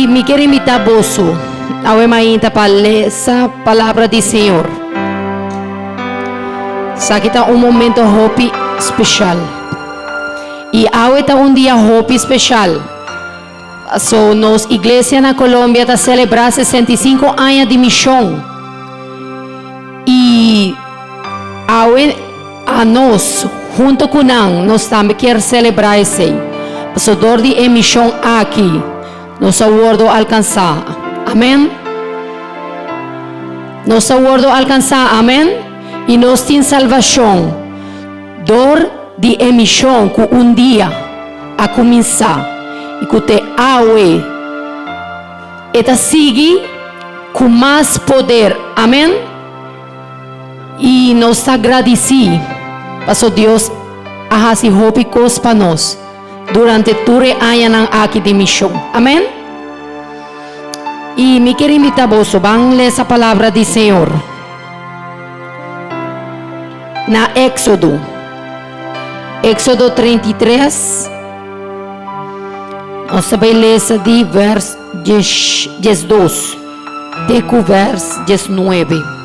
me quiero invitar vos a mainta para ler essa palavra do Senhor. Aqui está momento hope especial. E hoje está dia hope especial. So, nos igreja na Colômbia está celebrar 65 anos de missão. E hoje a nós, junto com nós também quer celebrar esse. So, dor de emissão aqui. Nos aguardo alcançar. Amém? Nos aguardo alcançar. Amém? E nós temos salvação. Dor de emissão que dia a começar. E que te aue. Eta sigue com mais poder. Amém? E nos agradecemos. Para Deus a fazer hope para nós. Durante todo o ano aqui de missão. Amém? E me quero invitar vos, vamos ler essa palavra do Senhor. Na Éxodo 33. Nós vamos ler de verso 12 até o verso 19.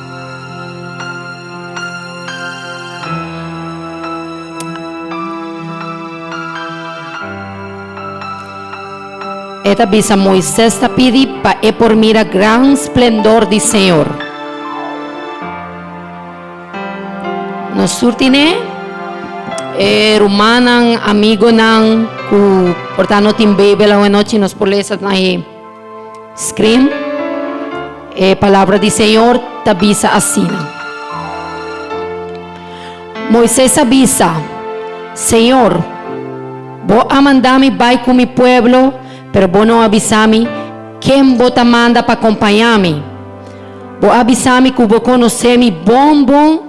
Esta visa Moisés está pedindo para por mira gran esplendor do Senhor. Nos surtine, hermano, amigo nan, que portanto tem bebê lá noite nos polícias na screen. Palavra do Senhor está visa assim. Moisés avisa, Senhor, vou a mandar-me vai com mi pueblo. Pero vos não avisame quem vos te manda para acompanhar-me. Vos avisame que vos conhecer-me bom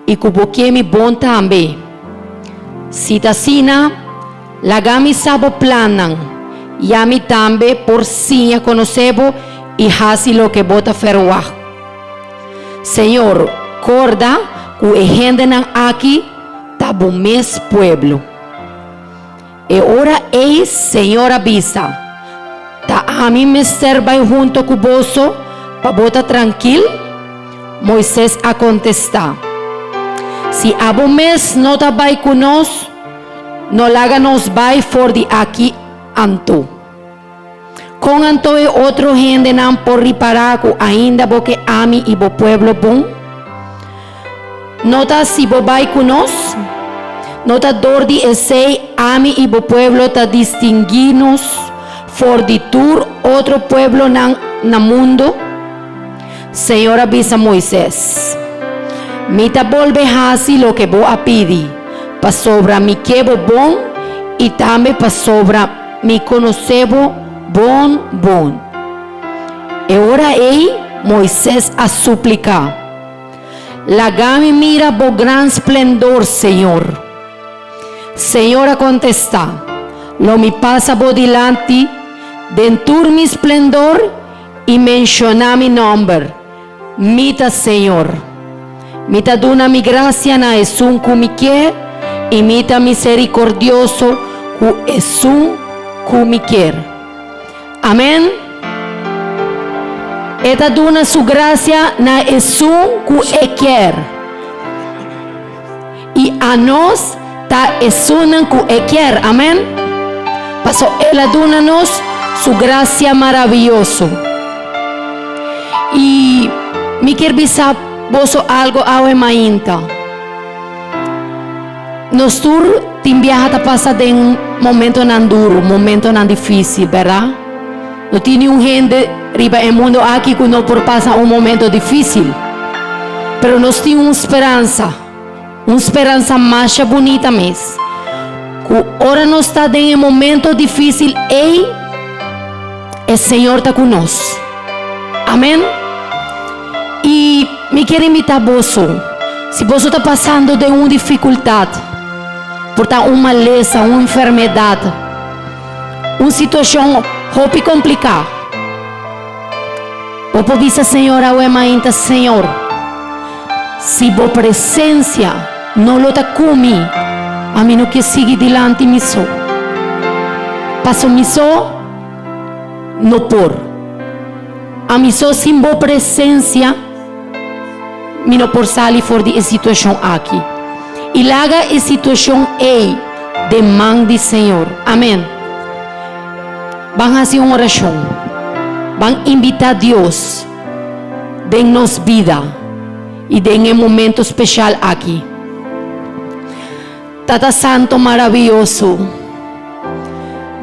e que vos quer-me bom também. Se tá assim, lagami sabo planan e a mim também por sim a conhecer-vos e fazer o que vos te ferroar. Senhor, corda que a gente aqui tá bom mes pueblo. E ora ei, Senhor, avisa. Tá a mim me serva junto com vos para botar tranquilo. Moisés a contestar: se a vos não tá vai conosco, não laga nos vai for de aqui anto. Com anto e outro gente não por reparar que ainda porque a mim e o pueblo bom. Nota se vos vai conosco, nota dor de esse a mim e o pueblo tá distinguidos. For de tur outro pueblo na mundo. Senhor avisa Moisés: me ta volve hasi lo que vou a pedir, para sobra mi quebo bom e também para sobra mi conocebo bom. E ora ei Moisés a suplicar: lagame mira bo gran esplendor, Senhor. Senhor a contestar: lo me passa bo dilante dentur mi esplendor e menciona mi nombre. Mita Senhor. Mita duna mi gracia na esun ku mi quer e mita misericordioso ku esun ku mi quer. Amém. Eta duna su gracia na esun ku e quer. E a nós ta esunan ku e quer. Amém. Paso ela duna nos su gracia maravilloso. E me quer avisar vos algo ao mainta. Nos tur tem viaja passa de momento nan duro, momento nan difícil, verdade? Não tem nenhum gente riba no mundo aqui que não por passar momento difícil. Pero nós temos uma esperança mais bonita mesmo. Que ora nós está em momento difícil e o Senhor está conosco. Amém? E me quero invitar vos, se você está passando de uma dificuldade, por uma maleza, uma enfermidade, uma situação muito complicada, ou por isso, Senhor, ainda, Senhor, se a presença não lo está comigo, a mim não que siga adiante, passo no por. A mim só simbo presença, me não por sair fora de situação aqui. E laga a situação aí, demande Senhor. Amém. Vamos fazer uma oração. Vamos invitar Deus. Den-nos vida. E den um momento especial aqui. Tata Santo maravilhoso.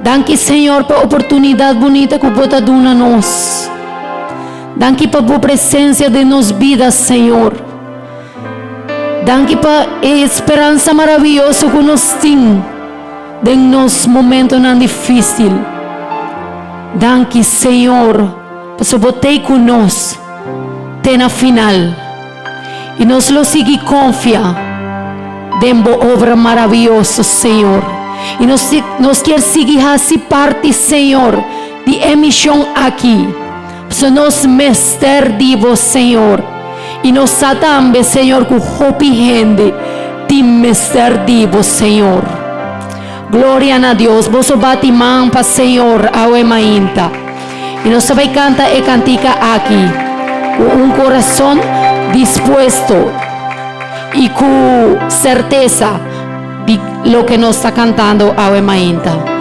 Danke Senhor por a oportunidade bonita que você dá a nós. Danke por a presença de nos vidas, Senhor. Danke por a esperança maravilhosa que nós temos em nos momentos tão difíceis. Danke, Senhor, por você estar conosco até na final. E nós lo seguir confiar em boa obra maravilhosa, Senhor. E nós queremos seguir essa parte, Senhor, de emissão aqui. Para nós mester divo, Senhor. E nós também, Senhor, com hope gente, de mester divo, Senhor. Glória a Deus. Vos bate mão para Senhor, ao emainta. E nós vai cantar e cantica aqui, com coração dispuesto e com certeza de lo que nos está cantando ao emainta.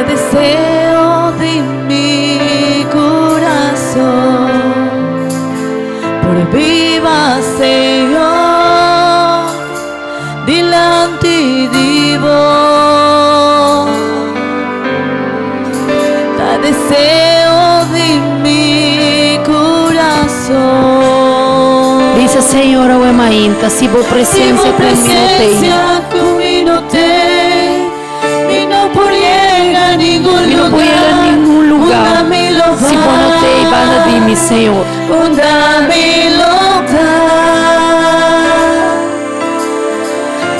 Deseo de mi corazón, por viva Señor, delante de vos. Te deseo de mi corazón. Dice Señor, o emainta, si vos presencia conmigo a ningún lugar, si vos no te ibas de mi Señor.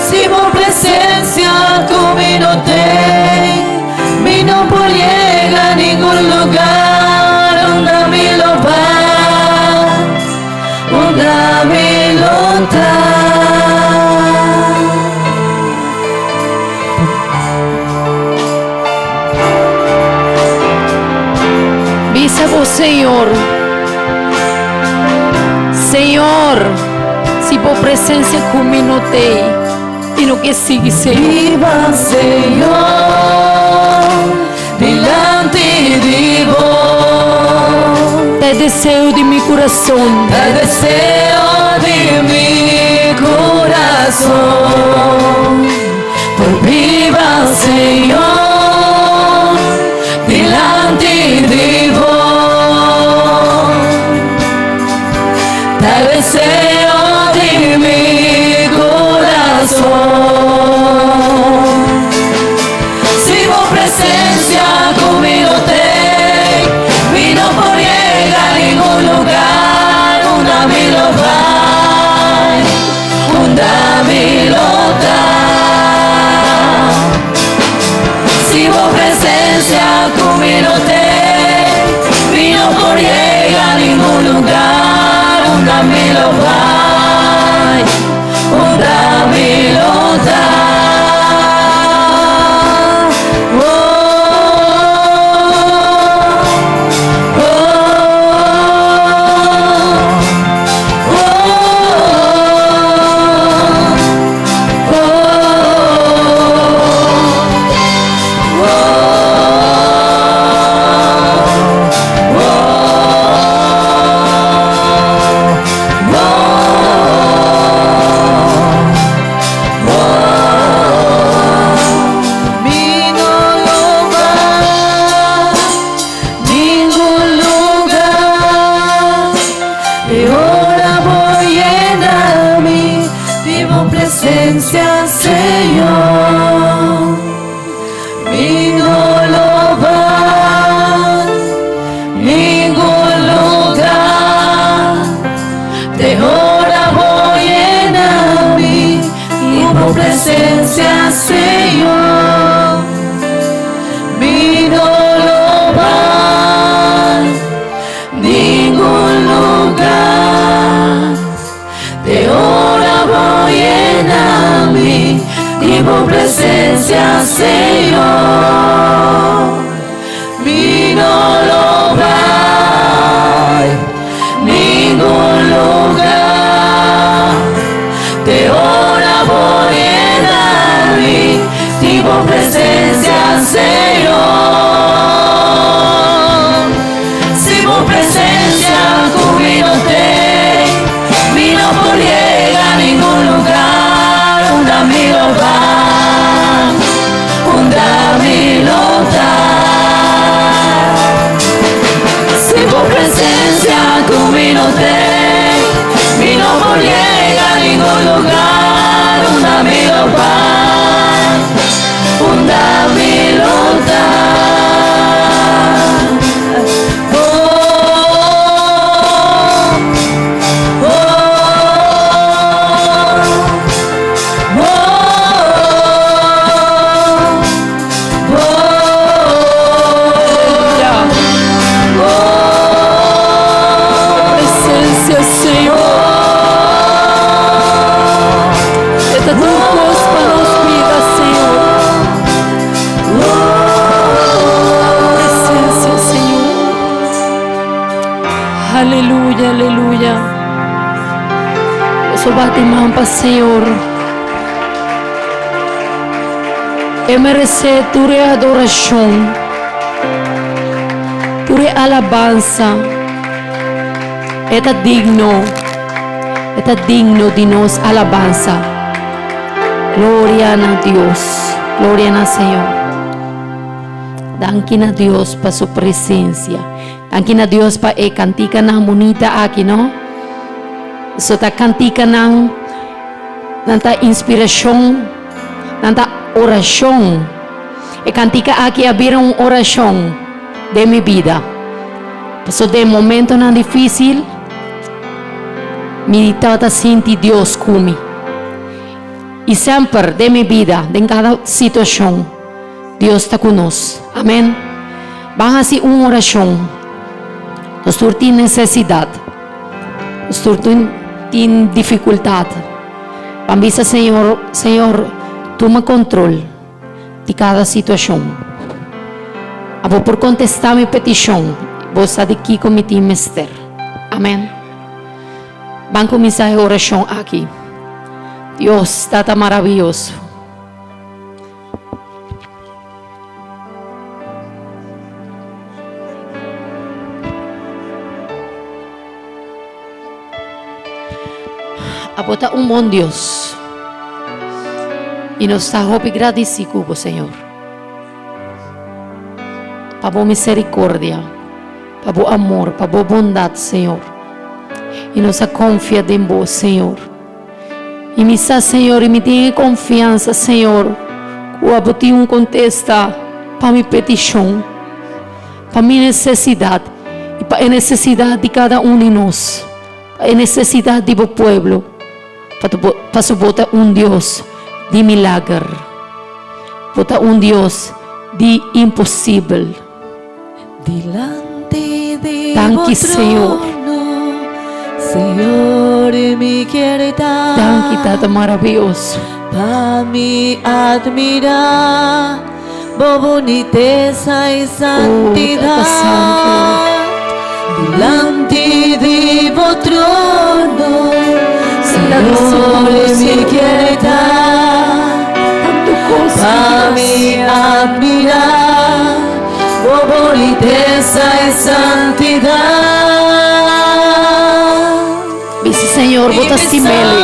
Si vos presencia conmigo no por llegar a ningún lugar, onda mi lo va, onda mi lo da. Dice vos, Señor, Señor, si por presencia conmigo y no que sigue, Señor. Viva Señor, delante de vos. Te deseo de mi corazón. Te deseo de mi corazón. Por viva Señor, delante de vos. Te deseo de mi corazón. Si vos presencia conmigo vino por llegar a ningún lugar, una mi lo va, una mi lo da. Si vos presencia conmigo vino por llegar a ningún lugar, una mi lo va, una mi lo da. aleluya, aleluya. Eso bate mampa, Senhor. Eu merece tua adoração, tua alabanza. Eta digno de nos alabanza. Gloria a Dios, gloria a Senhor. Danke a Deus para sua presença. Danke a Deus para cantica na monita aqui, não? So ta cantica nang nanta inspiração, nanta oração. E cantica aqui abrir uma oração de minha vida. So de momento não difícil, me tata sentir Deus comigo. E sempre de minha vida, em cada situação, Deus está conosco. Amém. Vamos fazer uma oração. Nós temos necessidade. Nós temos dificuldade. Vamos dizer, Senhor, toma controle de cada situação. Vou por contestar minha petição. Vou estar aqui com meu time Esther. Amém. Vamos começar a oração aqui. Deus está tão maravilhoso. Abota bom Deus. E nos está agradecido, Senhor. Para a misericórdia, para o amor, para a bondade, Senhor. E nos confia em vós, Senhor. E me está, Senhor, e me tenha confiança, Senhor. Quando eu contesta para minha petição, para minha necessidade e para a necessidade de cada de nós, para a necessidade do povo. Para botar Deus de milagre, botar Deus de impossível. Delante de Danke, Senhor. Senhor, me quer dar. Danke, Tata maravilhoso. Para me admirar, boniteza e santidade. Delante de vos trono, Senhor, me quer dar. Para me admirar, boniteza e santidade. Dice, Senhor, bota simele.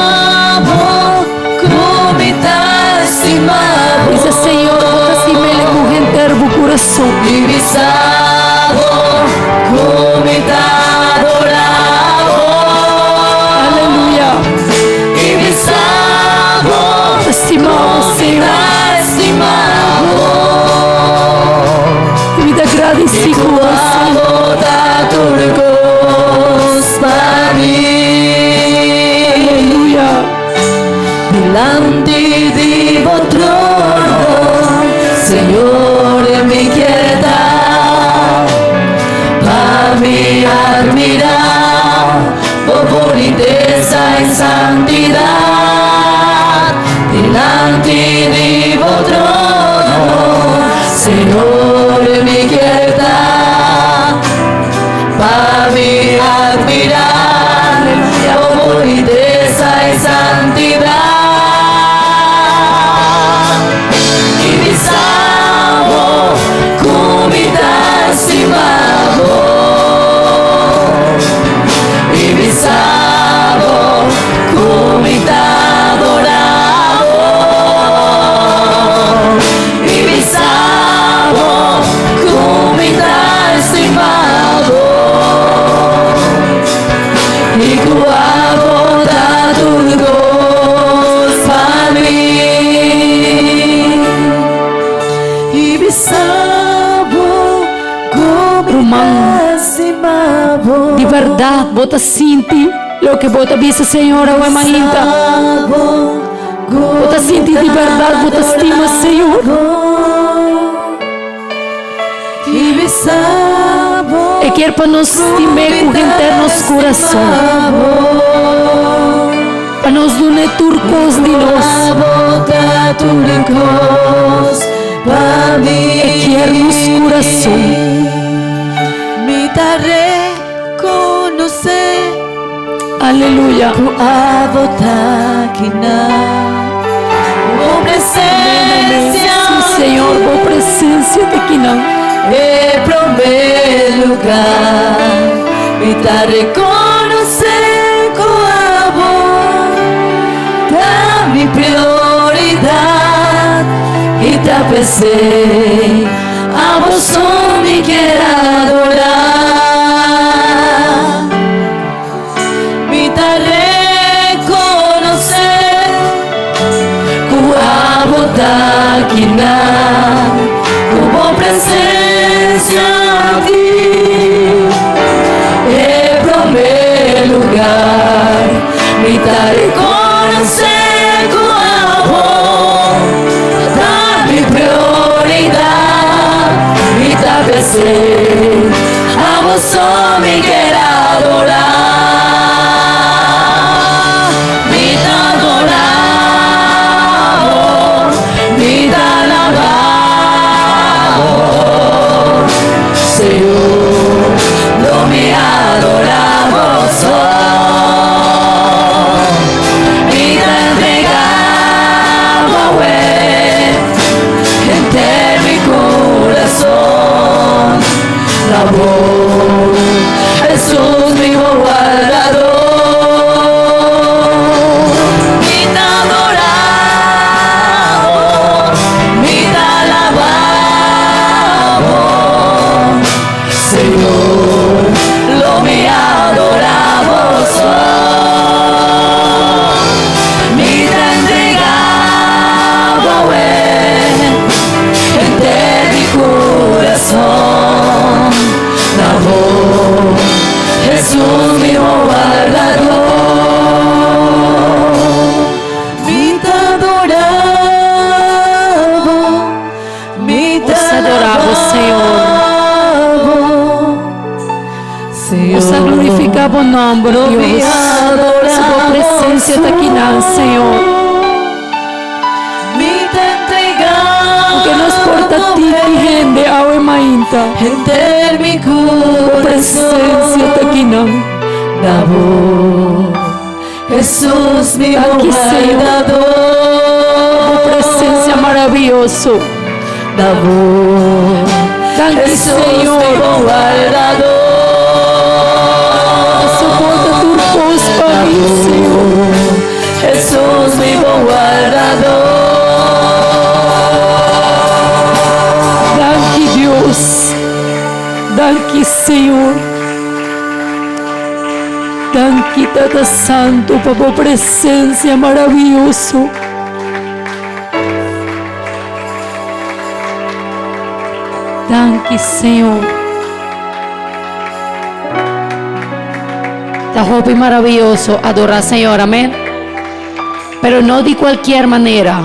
Dice, Senhor, bota simele com render o coração. Aleluia. Estimamos, Senhor. E me dá agradecido, Senhor. Aleluia. Delante de vos trono, Senhor, me quer dar. Para me admirar, boniteza e santidade. Delante de vos trono, Senhor, me quer dar. Para me admirar, boniteza e santidade. E me salvo com vida amor. E me salvo com vida adorador. E me salvo com vida estimado. E com a vontade do Deus para mim. E me salvo como estimado. De verdade, bota sinti lo que bota visa, Senhor, a mainta. Bota sinti de verdade, bota estima, Senhor. E me salvo. E quer para nos estimar com internos coração. Para nos donar turcos de nós. E quer nos coração. Me daré conocer Aleluya. Ku abot takina. Oh presencia. Sí, Señor, por presencia de Quinan. E primer lugar, me ta reconocer con amor, da mi prioridad y te apecé, a vos solo me quiero adorar, me ta reconocer con amor da quinar, como presencia a ti, en primer lugar, me da reconocer con amor, da mi prioridad, me da vencer, a vos solo me quiero adorar, me da adoramos, me da alabamos, Señor, no me adoramos, me da entregamos, entre mi corazón, la voz, Jesús mi guardador, me da adoramos, me da alabamos, Señor, lo me adoramos, me da entregamos, entre mi corazón, la voz, Jesús mi guardador, me da adoramos, me da Os adoramos, Señor, Os glorificamos o nombre, lo me Dios. Su presencia está aquí, Señor. me da entregamos, Que nos porta a ti, gente, agua mainta. entre mi Presencia está corazón, aquí, la voz, Jesús mi Aquí, Señor. guardador, Presencia maravilloso. la voz, Danke, Jesús Señor. mi guardador, Soporta tu voz para mí, Señor. Jesús mi guardador, Danke, Dios. Danke, Señor. Danke, Tata Santo, por tu presencia maravilloso. Danke, Señor. Está joven y maravilloso adorar al Señor, amén. Pero no de cualquier manera.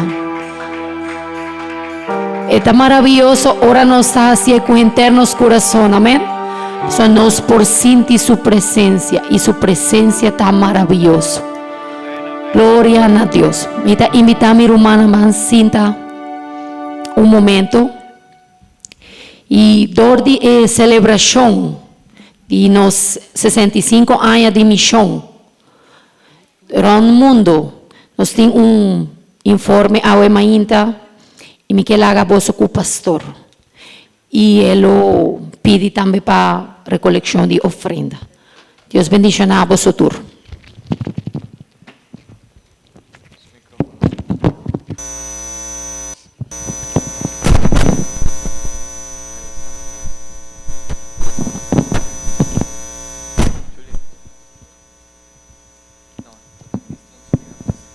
Está maravilloso, ahora nos está haciendo con internos corazón, amén. Son nos por sentir su presencia y su presencia está maravilloso. Gloria a Dios. Me está invitando a mi hermana más cinta un momento. Y durante la celebración de los 65 años de misión durante el mundo, nos tiene un informe a Mainta y me quiere haga vos con pastor. Y él lo pide también para recolección de ofrenda. Dios bendiga a vosotros.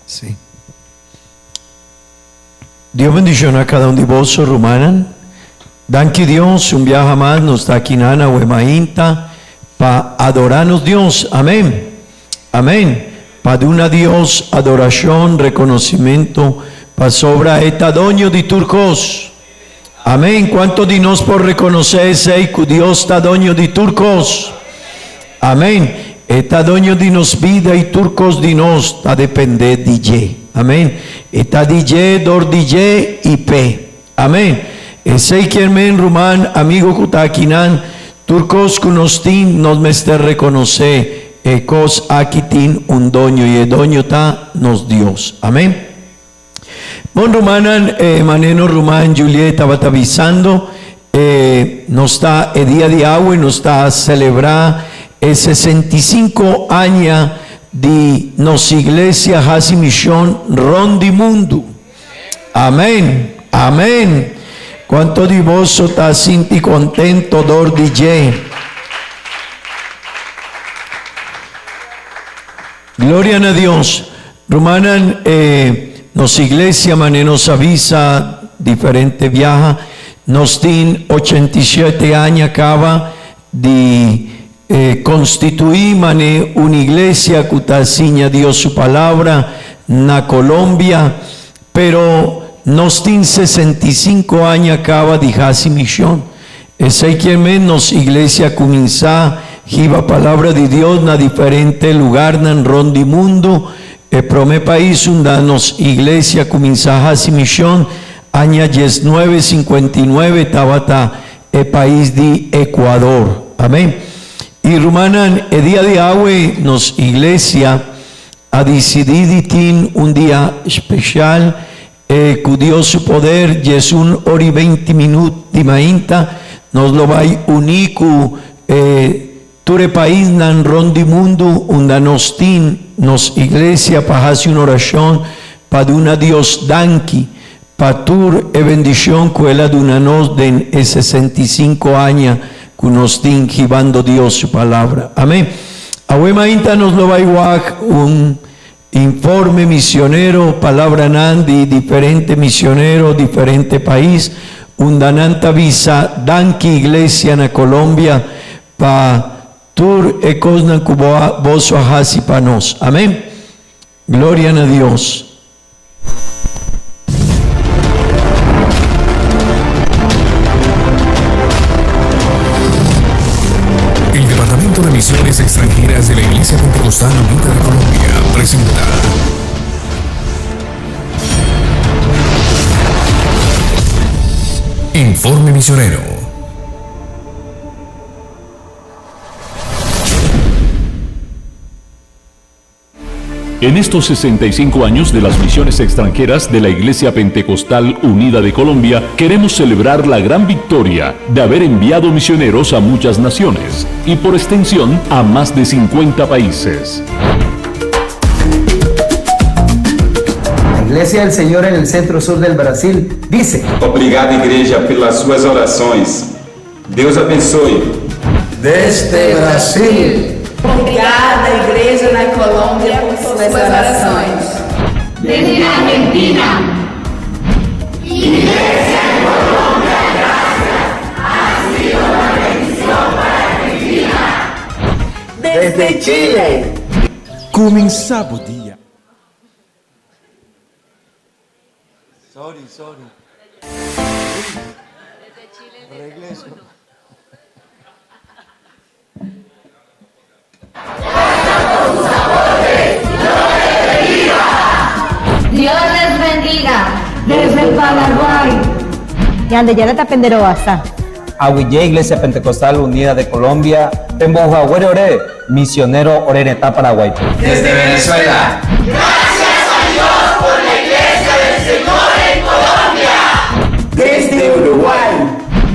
Sí. Dios bendición a cada uno de vosotros, Rumanan. Danke Dios, un viaje más nos está aquí Nana Huemainta para adorarnos Dios. Amén. Amén. Para dar a Dios adoración, reconocimiento, para sobra esta doño de turcos. Amén. ¿Cuánto de nos por reconocerse que Dios está doño de turcos? Amén. Esta doño de nos vida y turcos de nos está depender de Ye. Amén. Esta DJ, dor DJ y P. Amén. Ese que men rumán, amigo kutakinan, turcos kunostin nos mester reconocer ekos akitin undonyo yedonyo ta nos Dios. Amén. Bon rumanan, maneno ruman Julieta batavisando, nos está el día de agua, nos está a celebrar 65 años de nos iglesia Hasi Misión Rondi Mundo. Amén, amén. Cuánto de vos está sinti contento, dor DJ. Gloria a Dios. Rumanan, nos iglesia manenos avisa, diferente viaja, nos tin 87 años acaba de constituir mane una iglesia que enseña Dios su palabra na Colombia, pero nos tin 65 años acaba de Hasi Misión. Ese que menos iglesia comienza jiba palabra de Dios na diferente lugar nan rondi mundo. Prome país nos iglesia comienza Hasi Misión año 1959 tabata el país de Ecuador. Amén. Y rumanan el día de hoy nos iglesia ha decidido tiene un día especial con Dios su poder y es un hora y 20 minutos de mainta nos lo va a unir con Ture país nan rondi mundo unda nos tin nos iglesia para hacer una oración para una Dios danki para tur e bendición cuela de una nos den 65 años que nos tin jibando Dios su palabra. Amén. Ahuema inta nos lo va a un informe misionero, palabra nan de diferente misionero, diferente país, undananta visa danki iglesia en Colombia para tur ekosnan kuboa boso ahasi panos. Amén. Gloria a Dios. El Departamento de Misiones Extranjeras de la Iglesia Pentecostal Unida de Colombia presenta Informe Misionero. En estos 65 años de las misiones extranjeras de la Iglesia Pentecostal Unida de Colombia, queremos celebrar la gran victoria de haber enviado misioneros a muchas naciones y por extensión a más de 50 países. La Iglesia del Señor en el centro-sur del Brasil dice: Obrigado, igreja, pelas suas orações. Deus abençoe. Desde Brasil. Obrigada, Igreja na Colômbia, por suas orações. Desde Argentina. Iglesia en Colombia, gracias. Ha sido una bendición para Argentina. Desde Chile. Comenzaba o dia. Sorry. Regreso. Dios les bendiga. Desde el Paraguay. Yandeyana Tapenderoasa. Aguille Iglesia Pentecostal Unida de Colombia. Pemboja Ore, misionero Oreneta Paraguay. Desde Venezuela. Gracias a Dios por la Iglesia del Señor en Colombia. Desde Uruguay.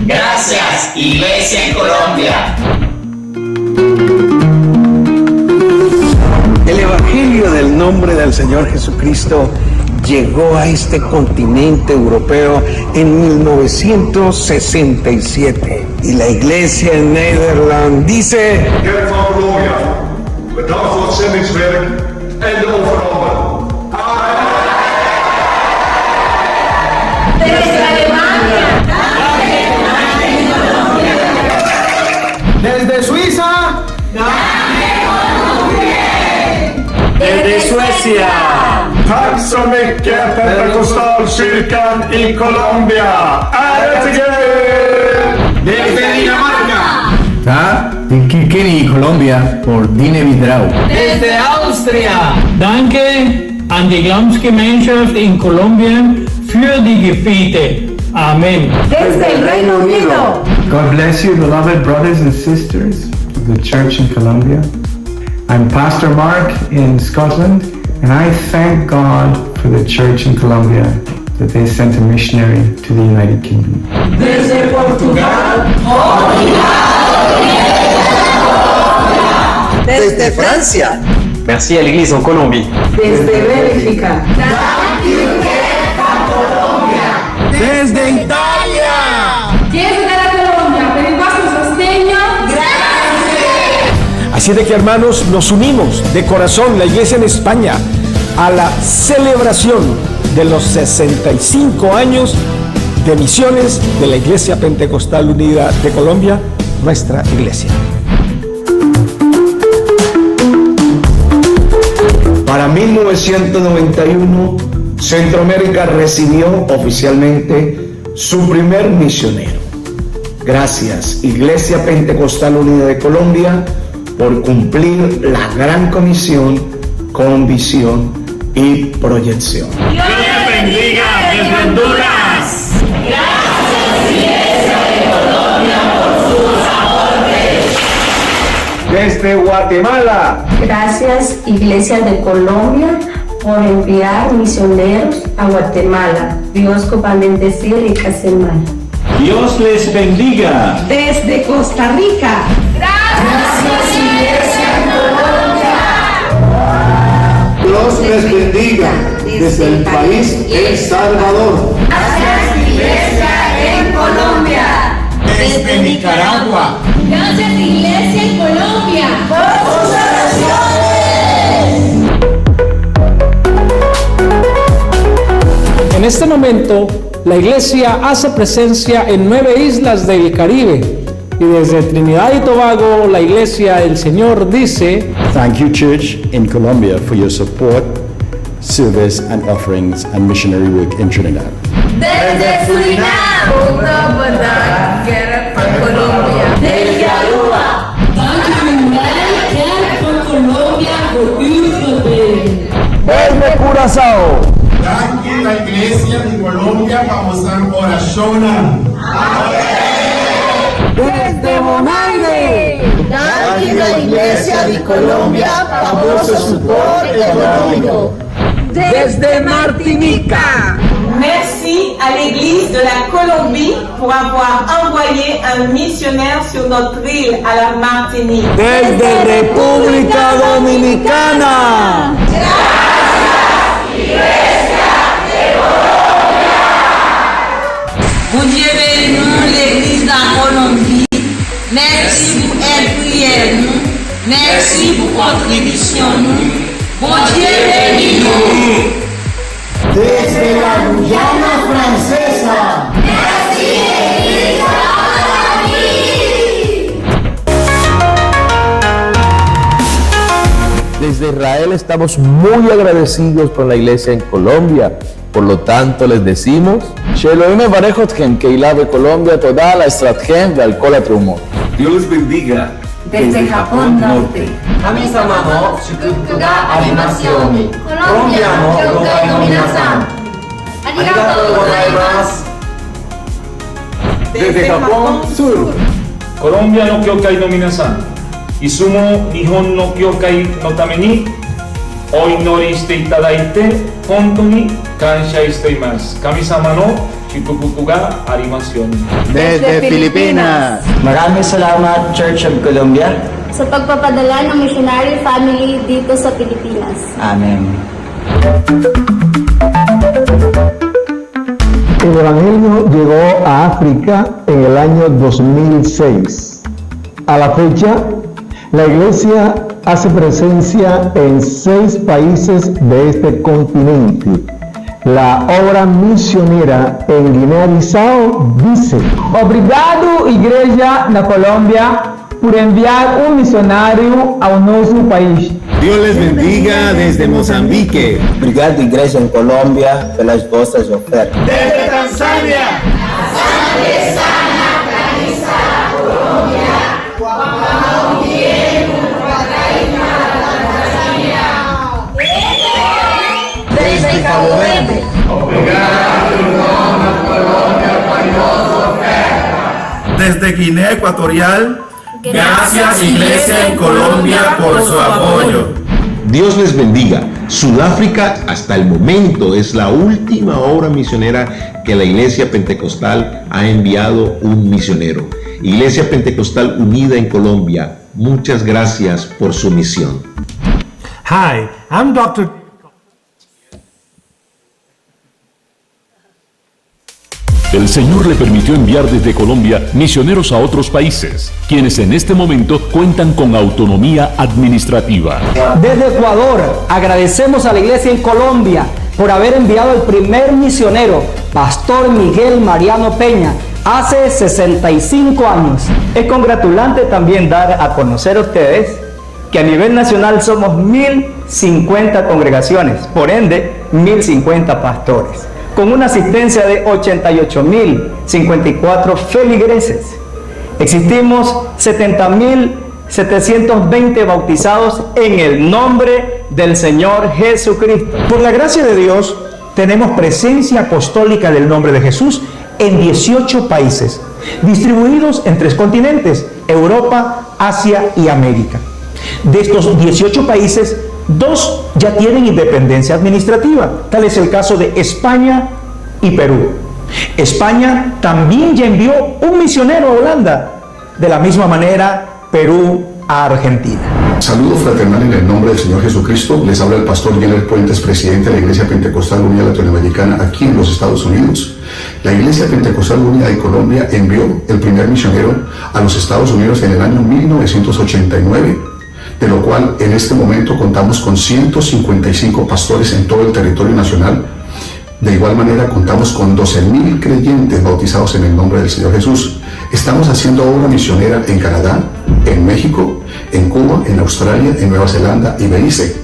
Gracias, Iglesia en Colombia. El Evangelio del nombre del Señor Jesucristo llegó a este continente europeo en 1967 y la iglesia en Nederland dice: Kerk van Colombia, bedankt voor het zendingswerk en de overname. Desde Alemania. Desde Suiza. Desde Suecia. Tack så mycket Pentecostalkyrkan i Colombia. Ära till Gud! Desde Dinamarca. en Kilkenny, Colombia, por Dine Vidrau. Desde Austria. Danke an die Glaubensgemeinschaft in Kolumbien für die Gebete. Amen. Desde el Reino Unido. God bless you, beloved brothers and sisters of the church in Colombia. I'm Pastor Mark in Scotland, and I thank God for the church in Colombia that they sent a missionary to the United Kingdom. Desde Portugal, Desde Francia. Merci à l'Église en Colombie. Desde Bélgica. Desde Italia. Así de que, hermanos, nos unimos de corazón, la Iglesia en España, a la celebración de los 65 años de misiones de la Iglesia Pentecostal Unida de Colombia, nuestra iglesia. Para 1991, Centroamérica recibió oficialmente su primer misionero. Gracias, Iglesia Pentecostal Unida de Colombia, por cumplir la gran comisión con visión y proyección. Dios les bendiga desde Honduras. Gracias, Iglesia de Colombia, por sus aportes. Desde Guatemala. Gracias, Iglesia de Colombia, por enviar misioneros a Guatemala. Dios copa bendecir y casemar. Dios les bendiga. Desde Costa Rica. Gracias, Iglesia de Colombia. Dios les bendiga desde el país El Salvador. Gracias, Iglesia en Colombia. Desde Nicaragua. Gracias, Iglesia en Colombia. Por sus oraciones. En este momento, la Iglesia hace presencia en 9 islas del Caribe. Y desde Trinidad y Tobago, la Iglesia del Señor dice: Thank you, Church in Colombia, for your support, service, and offerings and missionary work in Trinidad. Desde Surinam, Colombia. Desde Aruba. Desde Curazao. Aquí la Iglesia de Colombia vamos a oración. Desde Bonaire. Aquí la Iglesia de Colombia vamos a support económico. Desde Martinica. Merci à l'Église de la Colombie pour avoir envoyé un missionnaire sur notre île à la Martinique. Desde República Dominicana. Gracias, Iglesia de Colombia. Bon Dieu bénisse l'Église de la Colombie. Merci pour être prière nous. Merci pour contribution nous. Bon Dieu bénisse nous. Desde la Guyana Francesa. Merci, Iglesia Desde Israel estamos muy agradecidos con la iglesia en Colombia. Por lo tanto, les decimos: Sheloim Evarejotchem, Keilah de Colombia, toda la estratgem de Alcohol Trumot. Dios los bendiga. Desde Japón Norte. Kami-sama no shikukuga arimasu. Colombia no kyokai no minasan. Arigatou gozaimasu. Desde Japón Sur. Colombia no kyokai no minasan. Isumo Nihon no kyokai no tame ni oinori shite itadaite hontou ni kansha shiteimasu. Kami-sama no shikuku ga arimasu. Desde Filipinas. Maraming salamat, Church of Colombia. Sa pagpapadala ng missionary family dito sa Pilipinas. Amen. El Evangelio llegó a África en el año 2006. A la fecha, la Iglesia hace presencia en 6 países de este continente. La obra misionera en Guinea-Bissau dice: Obrigado, Igreja na Colômbia, por enviar um missionário ao nosso país. Dios les bendiga desde Mozambique. Obrigado, Igreja en Colombia, pelas vossas ofertas. Desde Tanzania. Desde Cabo Verde. Desde Guinea Ecuatorial, Gracias, Iglesia en Colombia, por su apoyo. Dios les bendiga. Sudáfrica hasta el momento es la última obra misionera que la Iglesia Pentecostal ha enviado un misionero. Iglesia Pentecostal Unida en Colombia, muchas gracias por su misión. Hi, I'm Dr. El Señor le permitió enviar desde Colombia misioneros a otros países, quienes en este momento cuentan con autonomía administrativa. Desde Ecuador, agradecemos a la Iglesia en Colombia por haber enviado el primer misionero, Pastor Miguel Mariano Peña, hace 65 años. Es congratulante también dar a conocer a ustedes que a nivel nacional somos 1050 congregaciones, por ende 1050 pastores, con una asistencia de 88.054 feligreses. Existimos 70.720 bautizados en el nombre del Señor Jesucristo. Por la gracia de Dios, tenemos presencia apostólica del nombre de Jesús en 18 países, distribuidos en 3 continentes, Europa, Asia y América. De estos 18 países, 2 ya tienen independencia administrativa, tal es el caso de España y Perú. España también ya envió un misionero a Holanda, de la misma manera Perú a Argentina. Saludo fraternal en el nombre del Señor Jesucristo. Les habla el pastor Jenner Puentes, presidente de la Iglesia Pentecostal Unida Latinoamericana aquí en los Estados Unidos. La Iglesia Pentecostal Unida de Colombia envió el primer misionero a los Estados Unidos en el año 1989. De lo cual en este momento contamos con 155 pastores en todo el territorio nacional. De igual manera contamos con 12.000 creyentes bautizados en el nombre del Señor Jesús. Estamos haciendo obra misionera en Canadá, en México, en Cuba, en Australia, en Nueva Zelanda y Belice.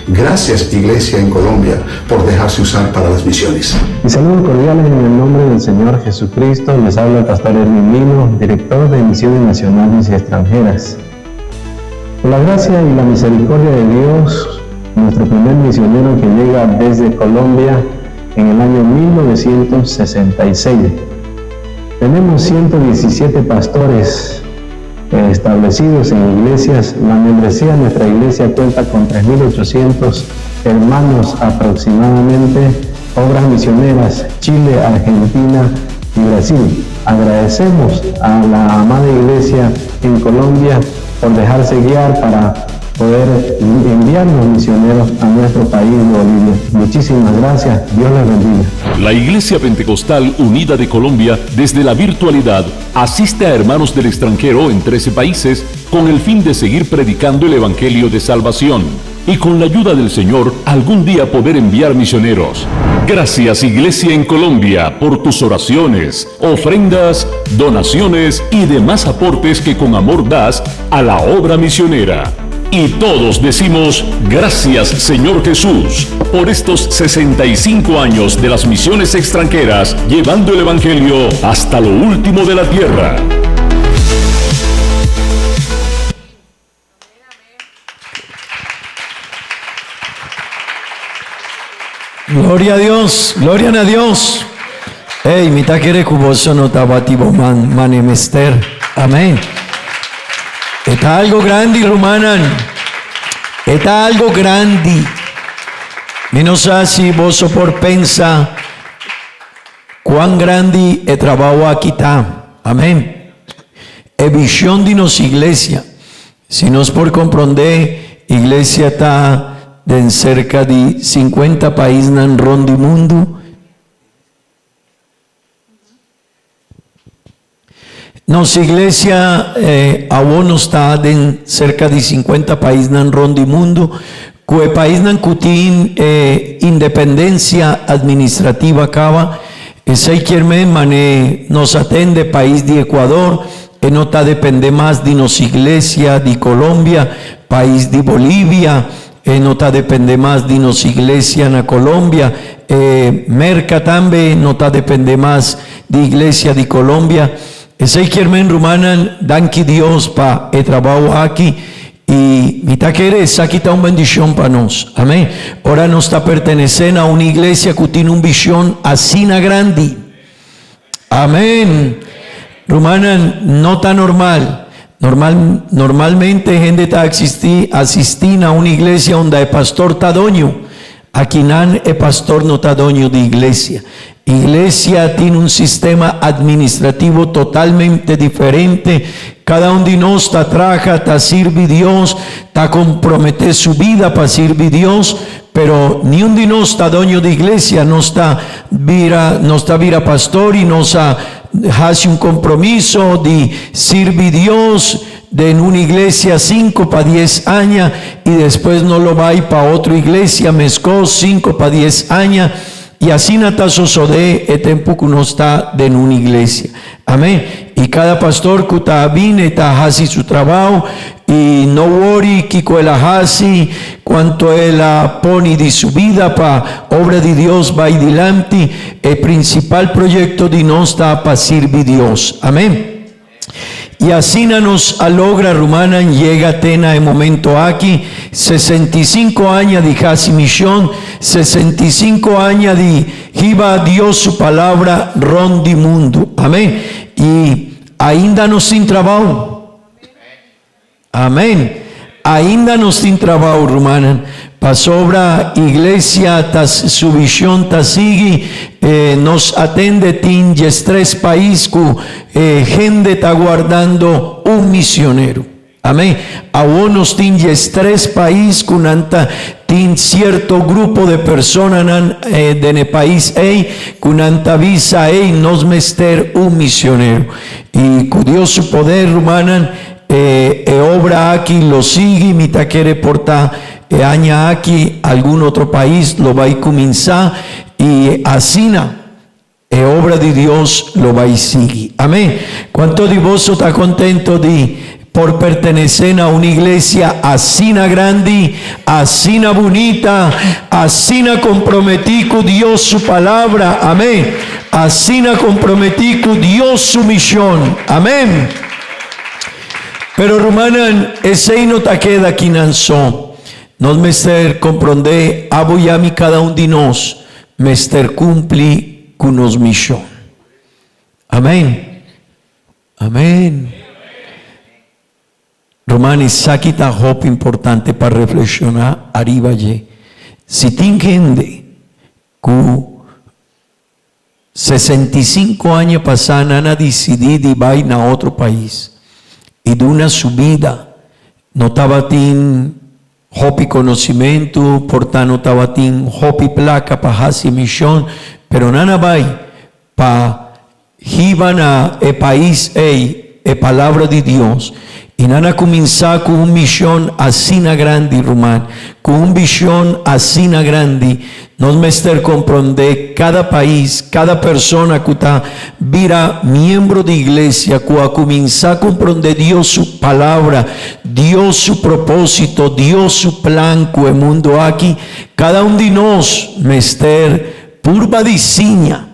Gracias, Iglesia en Colombia, por dejarse usar para las misiones. Y saludos cordiales en el nombre del Señor Jesucristo. Les habla el pastor Erwin Lino, director de Misiones Nacionales y Extranjeras. Por la gracia y la misericordia de Dios, nuestro primer misionero que llega desde Colombia en el año 1966. Tenemos 117 pastores establecidos en iglesias. La membresía de nuestra iglesia cuenta con 3.800 hermanos aproximadamente, obras misioneras, Chile, Argentina y Brasil. Agradecemos a la amada iglesia en Colombia por dejarse guiar para poder enviarnos misioneros a nuestro país, Bolivia. Muchísimas gracias. Dios les bendiga. La Iglesia Pentecostal Unida de Colombia, desde la virtualidad, asiste a hermanos del extranjero en 13 países con el fin de seguir predicando el Evangelio de Salvación y con la ayuda del Señor algún día poder enviar misioneros. Gracias, Iglesia en Colombia, por tus oraciones, ofrendas, donaciones y demás aportes que con amor das a la obra misionera. Y todos decimos, gracias, Señor Jesús, por estos 65 años de las misiones extranjeras, llevando el Evangelio hasta lo último de la tierra. Gloria a Dios, gloria a Dios. Hey, mi takere kuboso no tabatibo manemester. Amén. Está algo grande, Rumanan. Está algo grande. Menos así, vos por pensa cuán grande el trabajo aquí está. Amén. Es visión de nos iglesia. Si nos por comprender, iglesia está en cerca de 50 países en rondo mundo. Nuestra iglesia aún está en cerca de 50 países en rondo mundo. Que país nan cutin independencia administrativa acaba. Ese mane nos atende país de Ecuador. No está depende más de nuestra iglesia de Colombia, país de Bolivia. No está depende más de nuestra iglesia en Colombia. Merca también no está depende más de iglesia de Colombia. Ese Rumanan, danki Dios pa el trabajo aquí. Y mi taquere, aquí está una bendición para nos. Amén. Ahora nos está perteneciendo a una iglesia que tiene una visión así grande. Amén. Rumanan, no tan normal. Normalmente gente está asistindo a una iglesia donde el pastor está doño. Aquí no el pastor no está doño de iglesia. Iglesia tiene un sistema administrativo totalmente diferente. Cada uno de nosotros trabaja, está sirve a Dios, está compromete su vida para servir a Dios, pero ni un de nosotros está dueño de iglesia, no está vira pastor y no hace un compromiso de servir a Dios en una iglesia 5 para 10 años y después no lo va a ir para otra iglesia, mezcló 5 para 10 años. Y así no está sucede el tiempo que uno está en una iglesia. Amén. Y cada pastor que está bien, está haciendo su trabajo. Y no worry que él hace cuanto él pone de su vida para obra de Dios va adelante. El principal proyecto de nos está para servir a Dios. Amén. Y así nos logra Rumana, llega a Tena el momento aquí, 65 años de casi misión, 65 años de iba Dios su palabra ron de mundo. Amén. Y ainda nos sin trabajo. Amén. Ainda nos sin trabajo, Rumana. Para sobra iglesia, su visión sigue, nos atende en 3 países que gente está guardando un misionero. Amén. Aún nos tiene 3 países que tiene cierto grupo de personas en el país que visa nos mester un misionero. Y con Dios su poder, Rumana, obra aquí lo sigue, mita quiere portar. Aña aquí algún otro país lo va a comenzar y así obra de Dios lo va a seguir. Amén. ¿Cuánto de vos está contento por pertenecer a una iglesia así grande, así bonita, así comprometí con Dios su palabra? Amén. Así comprometí con Dios su misión. Amén. Pero Rumana, ese no te queda aquí nanzón. Nos mester comprender, aboyami cada uno de nos, mester cumpli con nos misión. Amén. Amén. Romanes, aquí está hope importante para reflexionar arriba allí. Si tiene gente que 65 años pasan a decidir de ir a otro país y de una subida no estaba tin hopi conocimiento, portanto estaba tin hopi placa para hacer misión, pero nada vai para iban a el país palabra de Dios. Y nada comenzar con una misión así grande, Román, con una visión así grande. Nos mester comprender cada país, cada persona que está vira miembro de iglesia, que a comenzar a comprender Dios su palabra, Dios su propósito, Dios su plan que el mundo aquí. Cada uno de nos mester purba de ciña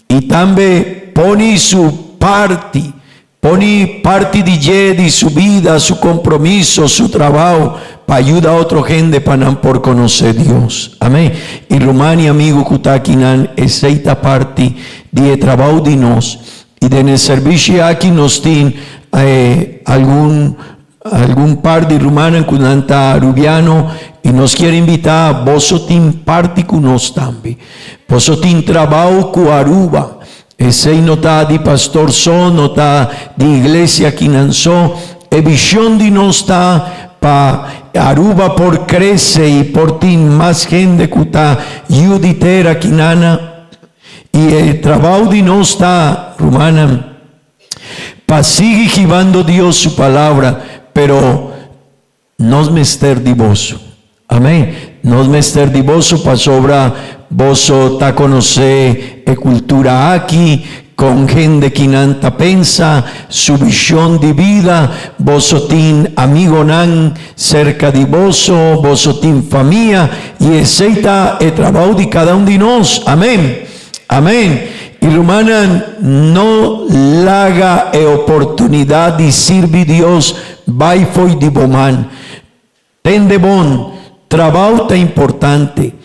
y también pone su parte. Pone parte de su vida, su compromiso, su trabajo para ayudar a otra gente para por conocer Dios. Amén. Y Rumani, amigo, que está aquí, es esta parte de trabajo de nos. Y de el servicio aquí nos tiene algún par de rumanos que está rubiano y nos quiere invitar. Vos tiene parte con nos también. Vos tiene trabajo con Aruba. Ese no está de pastor son, no está de iglesia que nanzó. La visión de no está para Aruba por crece y por ti más gente que está yuditera que nana. Y el trabajo de no está, Rumana, para seguir llevando Dios su palabra, pero nos mester divoso. Amén. Nos mester divoso para sobra. Vos ta conocer cultura aquí, con gente que nanta pensa, su visión de vida, vos tin amigo nan cerca de vos tin familia, y ese está el trabajo de cada uno de nos. Amén. Amén. Y Rumana no laga oportunidad de servir Dios, vai foi de bomán. Ten de bon, trabajo está importante.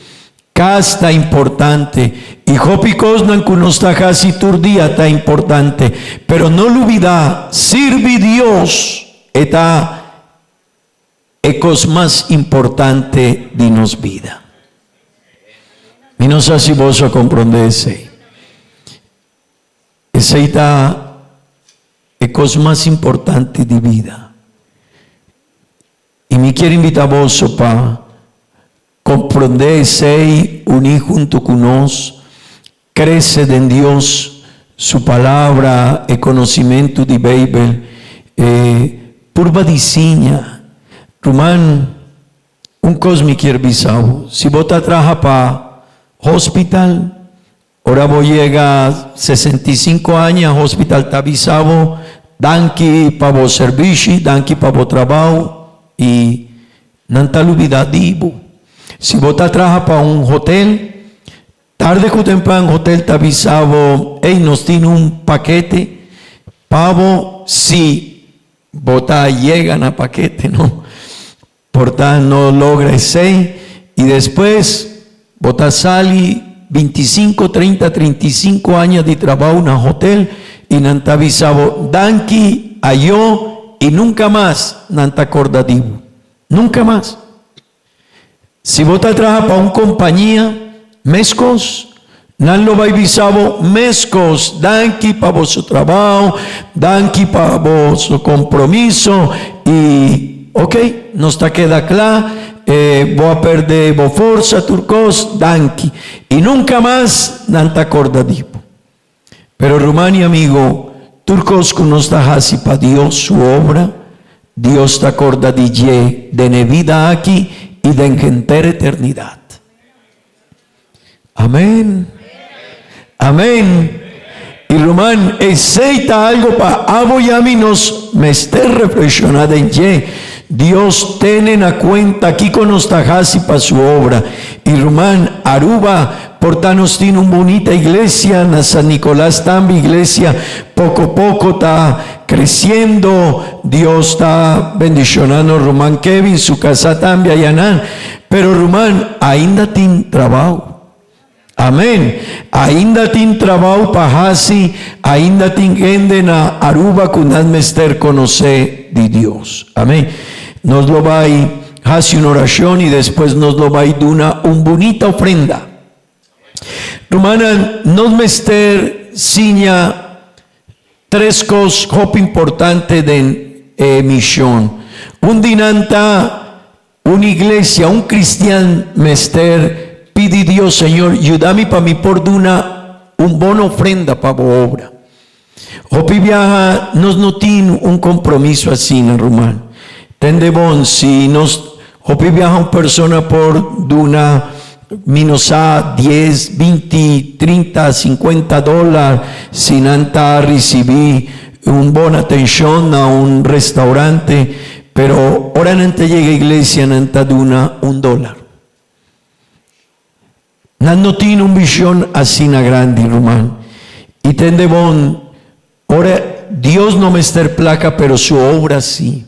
Está importante y Jopicos no está casi tur día está importante, pero no lo olvida, sirve Dios esta es cosa más importante de nos vida. Y no sé si vos comprendés. Esa es la cosa más importante de vida. Y me quiero invitar a vos para comprender y unir junto con nosotros, crecer en Dios, su palabra, el conocimiento de la Biblia, purva diseña. Román, un cosa me quiero avisar. Si vos te trabajas para hospital, ahora vos llegas 65 años, hospital está avisado, danki para vos servicio, danki para vos trabajo, y no te olvidadivo. Si vos te trabajas para un hotel, tarde o temprano el hotel te avisado, hey, nos tiene un paquete, pavo, si vos llegan a paquete, ¿no? Por tanto, no logra ese, y después vos sale 25, 30, 35 años de trabajo en un hotel, y no te avisado, danki a yo, y nunca más no te acordadivo. Nunca más. Si vos trabajas para una compañía, mescos, no lo va a avisar, mescos, danki para vuestro trabajo, danki para vuestro compromiso, y ok, nos está queda claro, voy a perder vos fuerza, turcos, danki, y nunca más no te acordadivo. Pero Rumania, amigo, turcos que nos está así para Dios su obra, Dios te acorda de vida aquí y de entera eternidad. Amén. Amén. Y Román, aceita algo para aboyaminos, me esté reflexionando en Dios tiene en cuenta aquí con nos tajasi para su obra. Y Román, Aruba, portanos tiene una bonita iglesia, en San Nicolás también iglesia, poco a poco está creciendo, Dios está bendicionando Román Kevin, su casa también allá, pero Román, ainda tiene trabajo. Amén. Ainda tiene trabajo para hasi, ainda tiene gente na Aruba con el mester conocer de Dios. Amén. Nos lo va a hacer una oración y después nos lo va a dar una bonita ofrenda. Romana, nos mester siña tres cosas importantes de misión. Un dinanta, una iglesia, un cristiano mester pide Dios, Señor, ayúdame para mí por una buena ofrenda para la obra. Hopi viaja, nos no tiene un compromiso así en Román. Tende bon, si nos, hopi viaja una persona por una menos a 10, 20, 30, 50 dólares, sin antes recibir una buena atención a un restaurante, pero ahora no te llega a iglesia, no te da $1. No tiene una visión así na grande, Román. Y tende bon, ahora Dios no me está placa, pero su obra sí.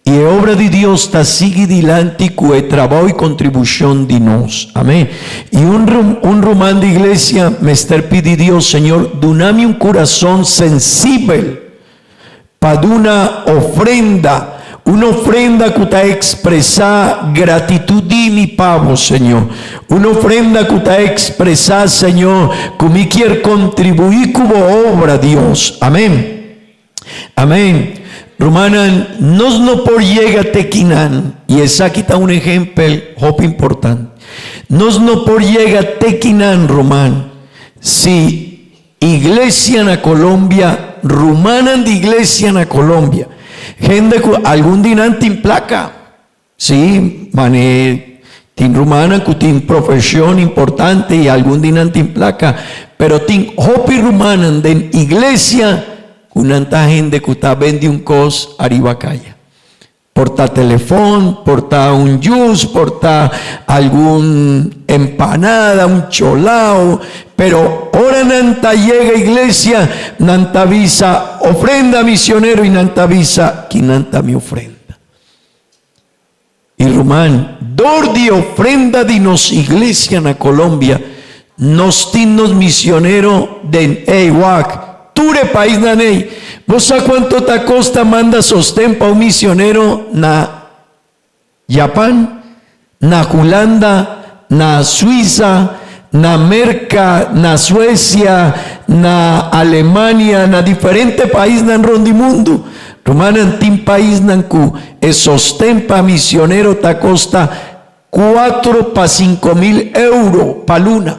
Y la obra de Dios está sigue adelante con el trabajo y contribución de nos. Amén. Y un Román de iglesia me está pidiendo Dios, Señor, doname un corazón sensible para una ofrenda que te expresa gratitud de mi pavo, Señor. Una ofrenda que te expresa, Señor, que me quiere contribuir como obra, Dios. Amén. Amén. Romana, nos no por llega tequinan, y esa aquí está un ejemplo importante. Nos no por llega tequinan, Román. Si iglesia en Colombia, rumana de iglesia en Colombia, gente algún dinante en placa, sí, mané, tin rumana que tiene profesión importante y algún dinante en placa, pero tin hopi rumana de iglesia, una gente que está vendiendo un cos arriba calle. Porta teléfono, porta un juice, porta algún empanada, un cholao, pero ahora nanta llega iglesia, nanta visa ofrenda misionero y nanta visa que nanta mi ofrenda. Y Román, dor de ofrenda de nos iglesia en Colombia, nos tinos misionero de Eiwak, ture país nanei. ¿Vos sabés cuánto te costa manda sostén para un misionero na Japón, na Holanda, na Suiza, na Merca, na Suecia, na Alemania, na diferentes países nan rondimundo? Romana, en país nanku, el sostén para misionero te costa 4 para 5.000 euros para luna.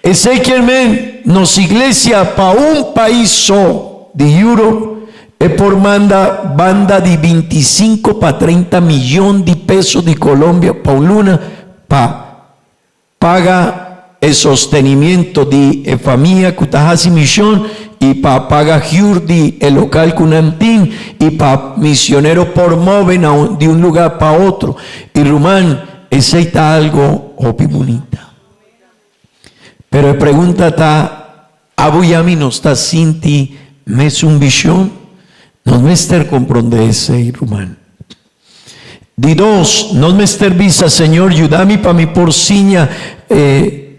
Ese que nos iglesia para un país de Europe es por banda de 25 para 30 millones de pesos de Colombia para luna para paga el sostenimiento de familia que está haciendo misión y para pagar de el local cunantín y para misioneros por moven de un lugar para otro. Y Rumán, ese está algo bonita. Pero la pregunta está, abuyami no está sinti mes un visión, nos mester comprende ese Rumán. De dos, nos mester visa, Señor, ayúdame para mi porciña,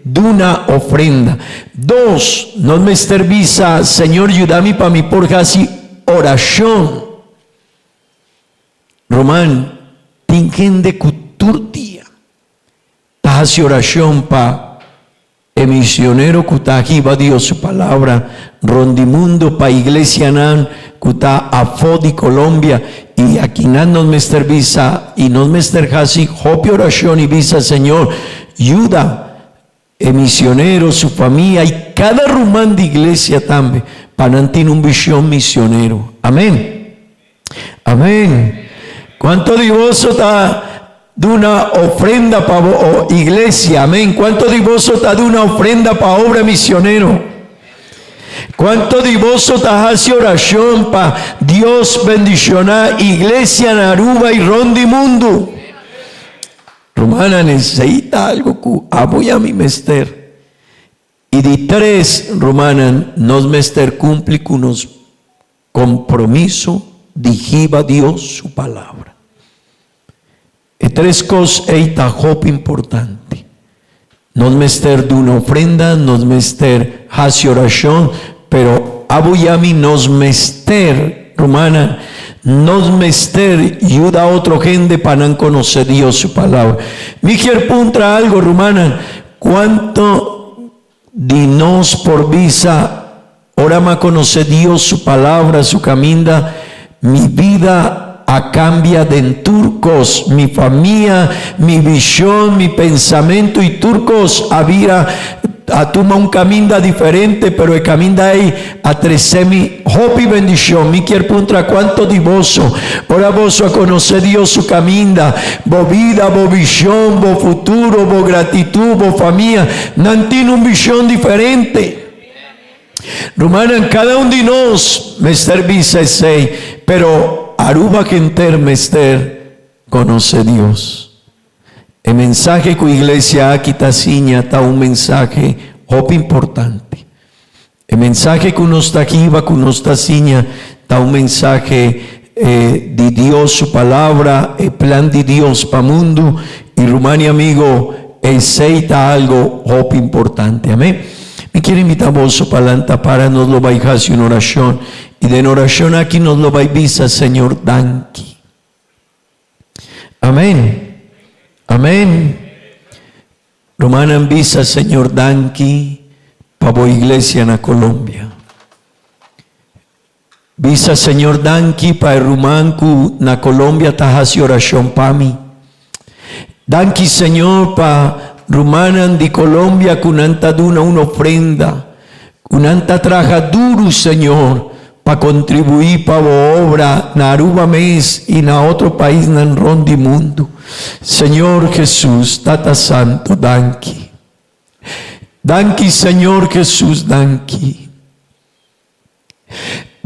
de una ofrenda. Dos, nos me servisa, Señor, ayúdame para mi por casi oración. Román, tingen de culturtia. Hace oración para el misionero que está aquí, va Dios su palabra, rondimundo para iglesia nan, que está a Fodi Colombia, y aquí nan nos me servisa, y nos me casi hopi oración y visa, Señor, ayuda el misionero, su familia y cada rumán de iglesia también para tener un visión misionero. Amén. Amén. ¿Cuánto de vos está de una ofrenda para iglesia? Amén. ¿Cuánto de vos está de una ofrenda para obra misionero? ¿Cuánto de vos está hace oración para Dios bendicionar iglesia en Aruba y Rondimundo? Romana necesita algo que apoya mi mester. Y de tres, Romana, nos mester cumple con unos compromiso, dijiba Dios su palabra. Y tres cosas eita hop importante. Nos mester de una ofrenda, nos mester hace oración, pero apoya mi nos mester, Romana, nos mester ayuda a otra gente para no conocer Dios su palabra. Mi quiero puntra algo, Romana, cuánto de nos por visa ahora más conocer Dios su palabra, su camina, mi vida a cambia de turcos, mi familia, mi visión, mi pensamiento y turcos había atuma un camino diferente, pero el camino ahí a 13 hopi bendición. Mi quiero puntra cuánto divoso. Ahora vos a conocer Dios su camino, bo vida, bo visión, bo futuro, bo gratitud, bo familia. No tiene un visión diferente. Romana, cada uno de nos mester visa sei, pero Aruba que enter mester conoce Dios. El mensaje que la iglesia aquí está un mensaje importante. El mensaje que uno está aquí, que uno está ciña, está un mensaje de Dios, su palabra, el plan de Dios para el mundo. Y Rumania, amigo, está algo importante. Amén. Me quiero invitar a vos para nos lo vais a hacer una oración. Y de oración aquí nos lo vais a visar, Señor, danki. Amén. Amén. Romana visa, Señor, danki para iglesia en Colombia. Visa, Señor, danki para el rumanku na Colombia tajasi oración para mí. Danki, Señor, para rumanan de Colombia kunanta duna una ofrenda. Kunanta traja duro, Señor, para contribuir para la obra na Aruba mes y na otro país nan rondi mundo. Señor Jesús, Tata Santo, danki. Danki, Señor Jesús, danki.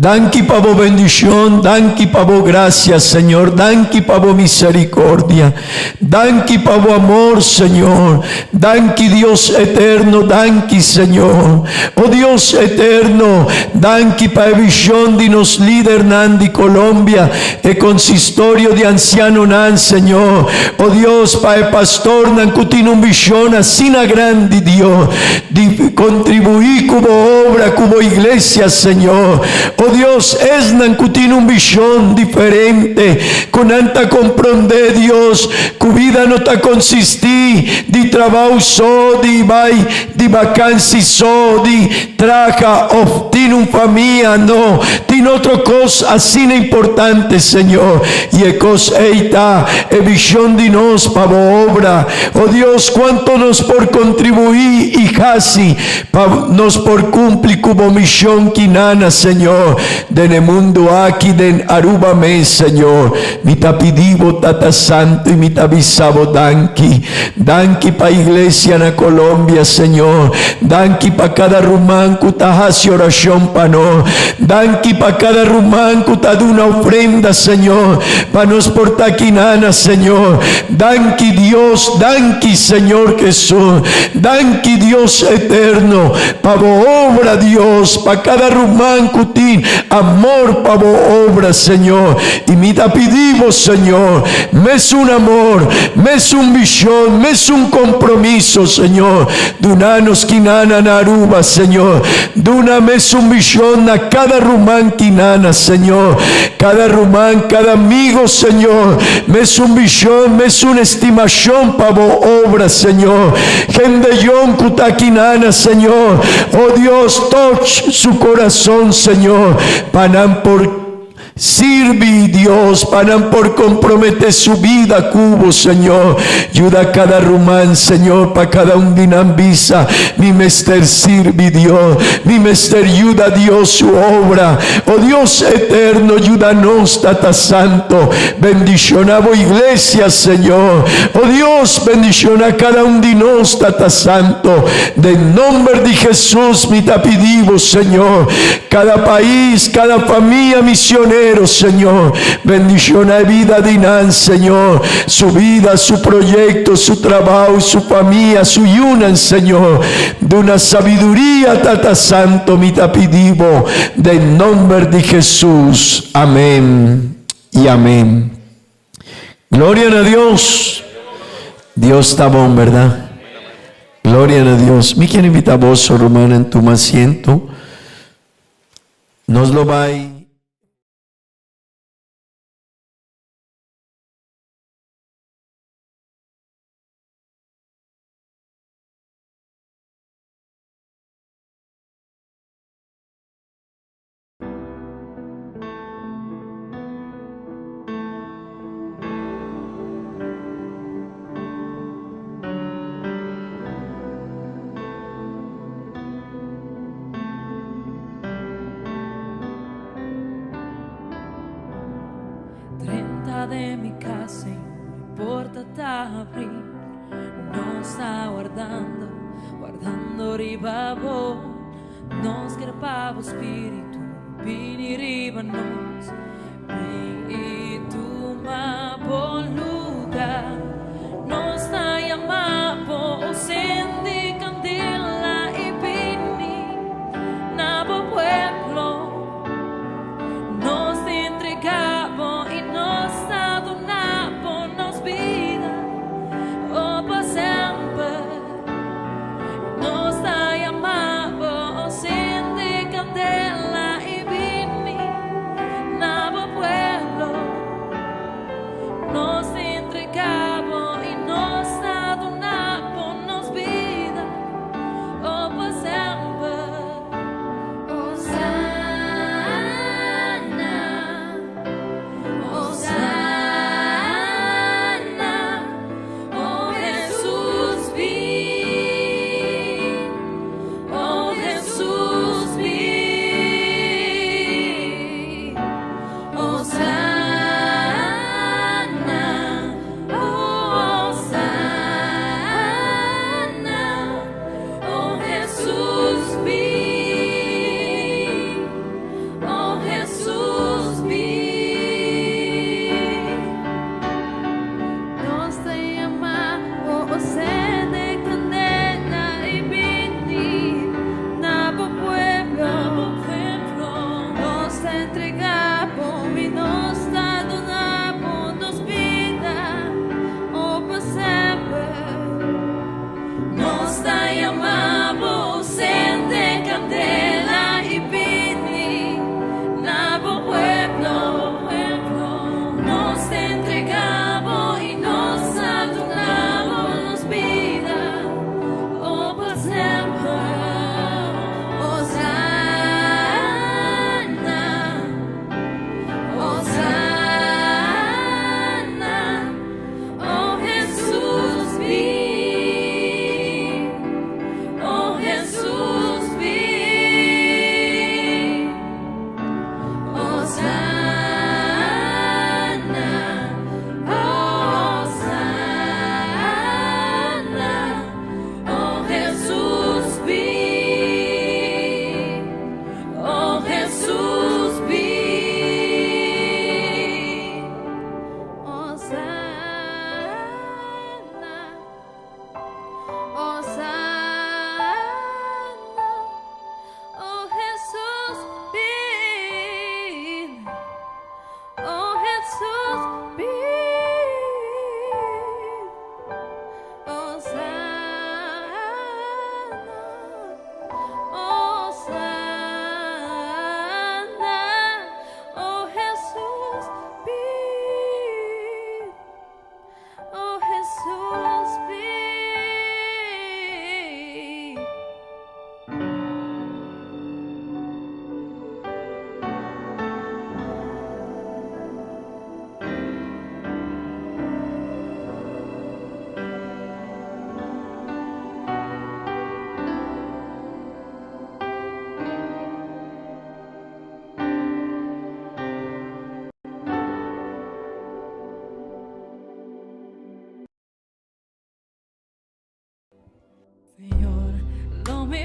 Danki pavo bendición, danki pavo gracia, Señor, danki pavo misericordia, danki pavo amor, Señor, danki Dios eterno, danki Señor, oh Dios eterno, danki pa visión di nos líder nan di Colombia e consistorio di anciano nan, Señor, oh Dios pa e pastor nan cutino un visión asina grandi Dios, di contribuir como obra, como iglesia, Señor, oh Dios, es nan cutino un visión diferente, con anta comprende Dios, cu vida no ta consistí, di trabajo so, di vacancy so, di traja, of tin un familia, no, tin otro cosa así importante, Señor, y e cosa eita, e visión di nos pavo obra, oh Dios, cuánto nos por contribuir y casi, nos por cumplir como misión quinana, Señor, de mundo aquí de Aruba me, Señor, mi tapidivo tata santo y mi tabisabo danki pa iglesia na Colombia, Señor, danki pa cada rumán kutahasi oración pano, danki pa cada rumán kutad una ofrenda, Señor, pa nos portaquinana, Señor, danki Dios, danki Señor Jesús, danki Dios eterno, pavo obra Dios, pa cada rumán kutin, amor pavo obra, Señor, y mi pedimos, Señor, me es un amor, me es un visión, me es un compromiso, Señor, dunanos quinana naruba, Señor, duna me es un visión a cada rumán quinana, Señor, cada rumán, cada amigo, Señor, me es un visión, me es una estimación pavo obra, Señor, gendeyon kutaquinana, Señor, oh Dios, touch su corazón, Señor, panan por sirve Dios, panan por comprometer su vida, cubo, Señor, ayuda a cada rumán, Señor, para cada un dinambisa, mi mester sirve Dios, mi mester ayuda Dios su obra, oh Dios eterno, ayúdanos, tata santo, bendición a iglesia, Señor, oh Dios, bendición a cada un de nos, tata santo, del nombre de Jesús, mi tapidivos, Señor, cada país, cada familia misionera, Señor, bendición a vida de Inan, Señor, su vida, su proyecto, su trabajo, su familia, su yunan, Señor, de una sabiduría, tata santo, mi tapidivo, del nombre de Jesús, amén y amén. Gloria a Dios. Dios está bon, ¿verdad? Gloria a Dios. Me quiero invitar a vos, romana, en tu asiento. Nos lo va a de mi casa y no importa abrir, nos está guardando ribabo, nos grapavo spiritu, pini ribanos, e tu ma buon lugar, nos está llamando, sendi candela y pini, nabo pueblo, nos entregamos y nos adornamos, nos vida, oh por siempre, nos está llamando, sendi candela y vini, nabo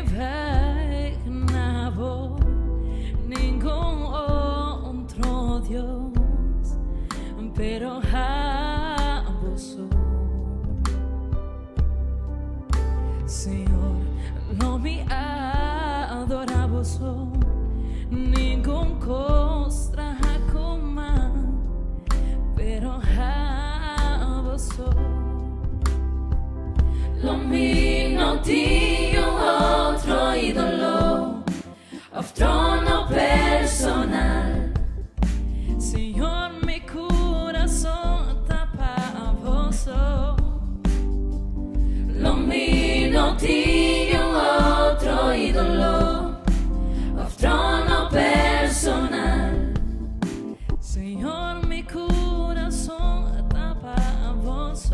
imaginavo ningún otro Dios, pero a vos, Señor, no me adoramos, ningún costra coma, pero a vos. Lo mío no tiene otro ídolo, of trono personal. Señor, mi corazón está para vos. Lo mío no tiene otro ídolo, of trono personal. Señor, mi corazón está para vos.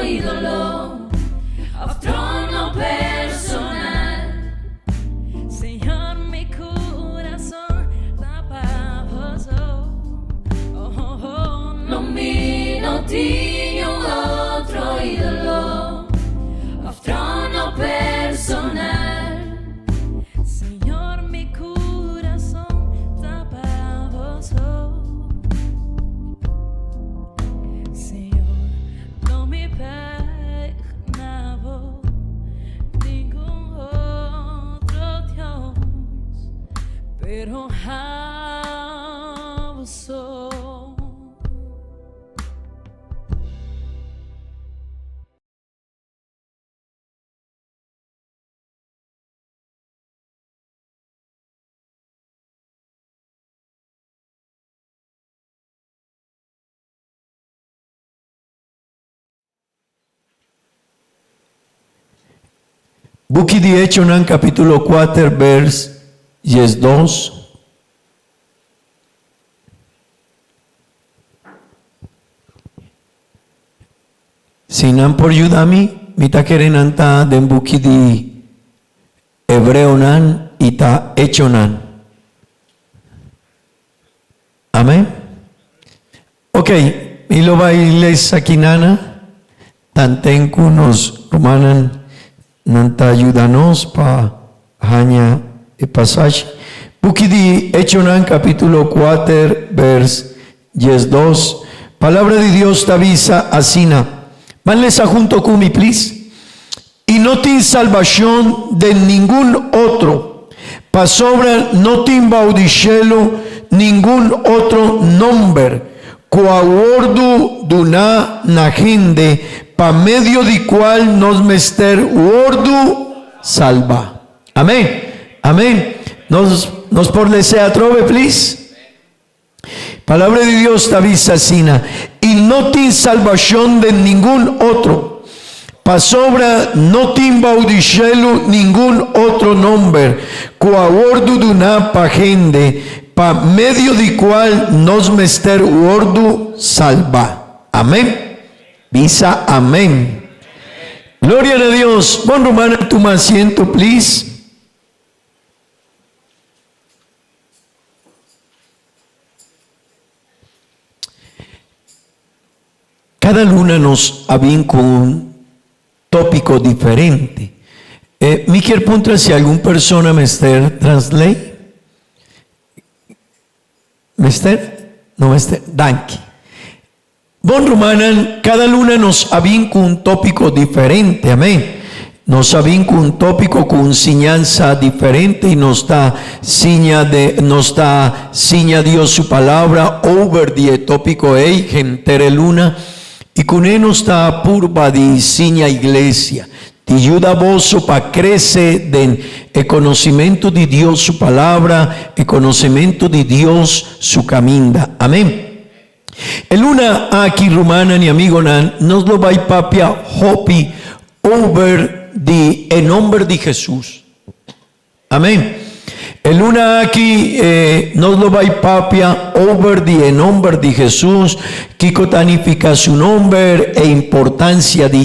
Ídolo, of trono personal. Señor, mi corazón está para vos. Lo mío no tiene otro ídolo, of trono personal. Señor, mi corazón está para vos. Señor, no me imaginaba ningún otro Dios, pero a vos. Buki di Echonan capítulo 4 vers 12. Sinan por Yudami mita kerenanta den buki di Hebreonan ita Echonan. Amén. Ok, y lo bailes sakinana tantenku nos romanan nanta ayúdanos pa hanya e pasaje. Buki di Echonan capítulo 4 vers 12. Palabra de Dios te avisa asina. Vanles junto con mi please. Y no tiene salvación de ningún otro. Pa sobra no tiene baudicelo ningún otro nombre. Coaguardo duna na gente pa medio di cual nos mester wordu salva. Amén. Amén. Nos por le sea trove, please. Palabra de Dios te avisa sina. Y no tiene salvación de ningún otro. Pa sobra no tiene baudicelo ningún otro nombre. Coaguardo duna pa gente pa medio di cual nos mester wordu salva. Amén. Visa amén. Gloria a Dios. Bon Romana, tu asiento, please. Cada luna nos avinca un tópico diferente. Mi quiero preguntar si alguna persona mester translate. Mester? No mester. Danke. Bon Romanan, cada luna nos avinca un tópico diferente, amén. Nos avinca un tópico con enseñanza diferente y nos da seña Dios su palabra over die tópico gentere luna y con él nos da purba de seña iglesia. Te ayuda vos para crecer en el conocimiento de Dios su palabra, el conocimiento de Dios su camino. Amén. El una aquí rumana ni amigo nan nos lo va y papia hopi over di en nombre de Jesús. Amén. El una aquí nos lo va y papia over di en nombre de Jesús, que cotanifica su nombre e importancia de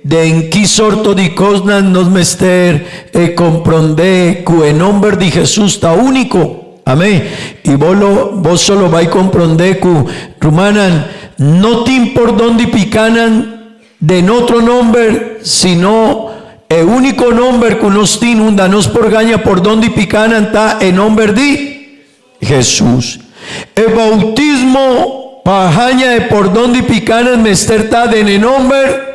de en qué sorto de cosas nos mester comprende que en nombre de Jesús está único. Amén. Y vos solo vais a comprender que rumanan no te importa dónde picanan de otro nombre, sino el único nombre que nos inunda, nos por gaña por donde picanan está en nombre de Jesús. El bautismo pajaña de por donde picanan mester está en el nombre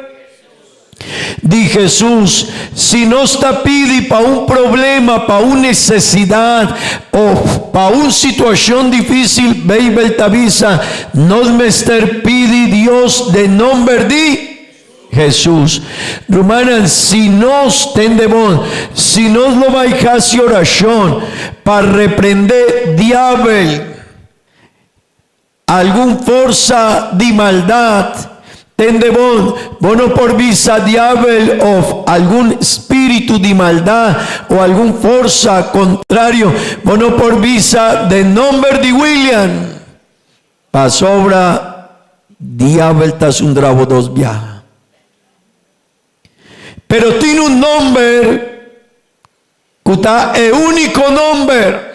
de Jesús. Si no está pidi para un problema, para una necesidad o para una situación difícil, baby tavisa, nos mester pidi Dios de nombre de Jesús. Romanas, si nos tendemos, si nos lo va a hacer oración para reprender diablo, algún fuerza de maldad, tendemos, bueno por visa diablo o algún espíritu de maldad o algún fuerza contrario, bueno por visa de nombre de William, para sobra diablo tas un drabo dos viaja. Pero tiene un nombre que está el único nombre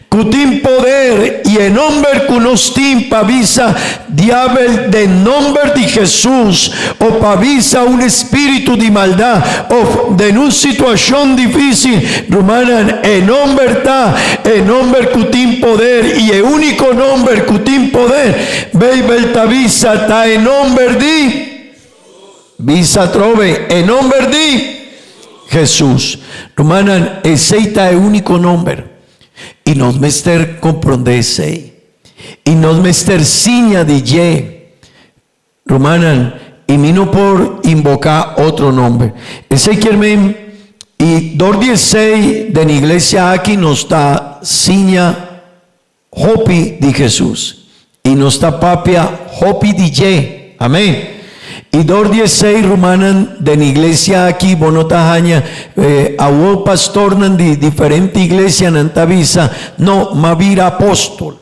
que tiene poder y el nombre que nos tiene para visa diablo de nombre de Jesús o para visa un espíritu de maldad o de una situación difícil. Romanan, el nombre está, el nombre que tiene poder y el único nombre que tiene poder. Baby, visa está el nombre de Visa trove, en nombre de Jesús. Romanan, ese está el único nombre. Y nos mester comprende ese. Y nos mester ciña de ye. Romanan, y mino por invocar otro nombre. Ese quiere y 2:16 de la iglesia aquí nos da ciña hopi de Jesús. Y nos da papia hopi de ye. Amén. Y 2:16 romanan de la iglesia aquí, bonotajaña, a un pastor de diferente iglesia en Antavisa, no, mavira apóstol.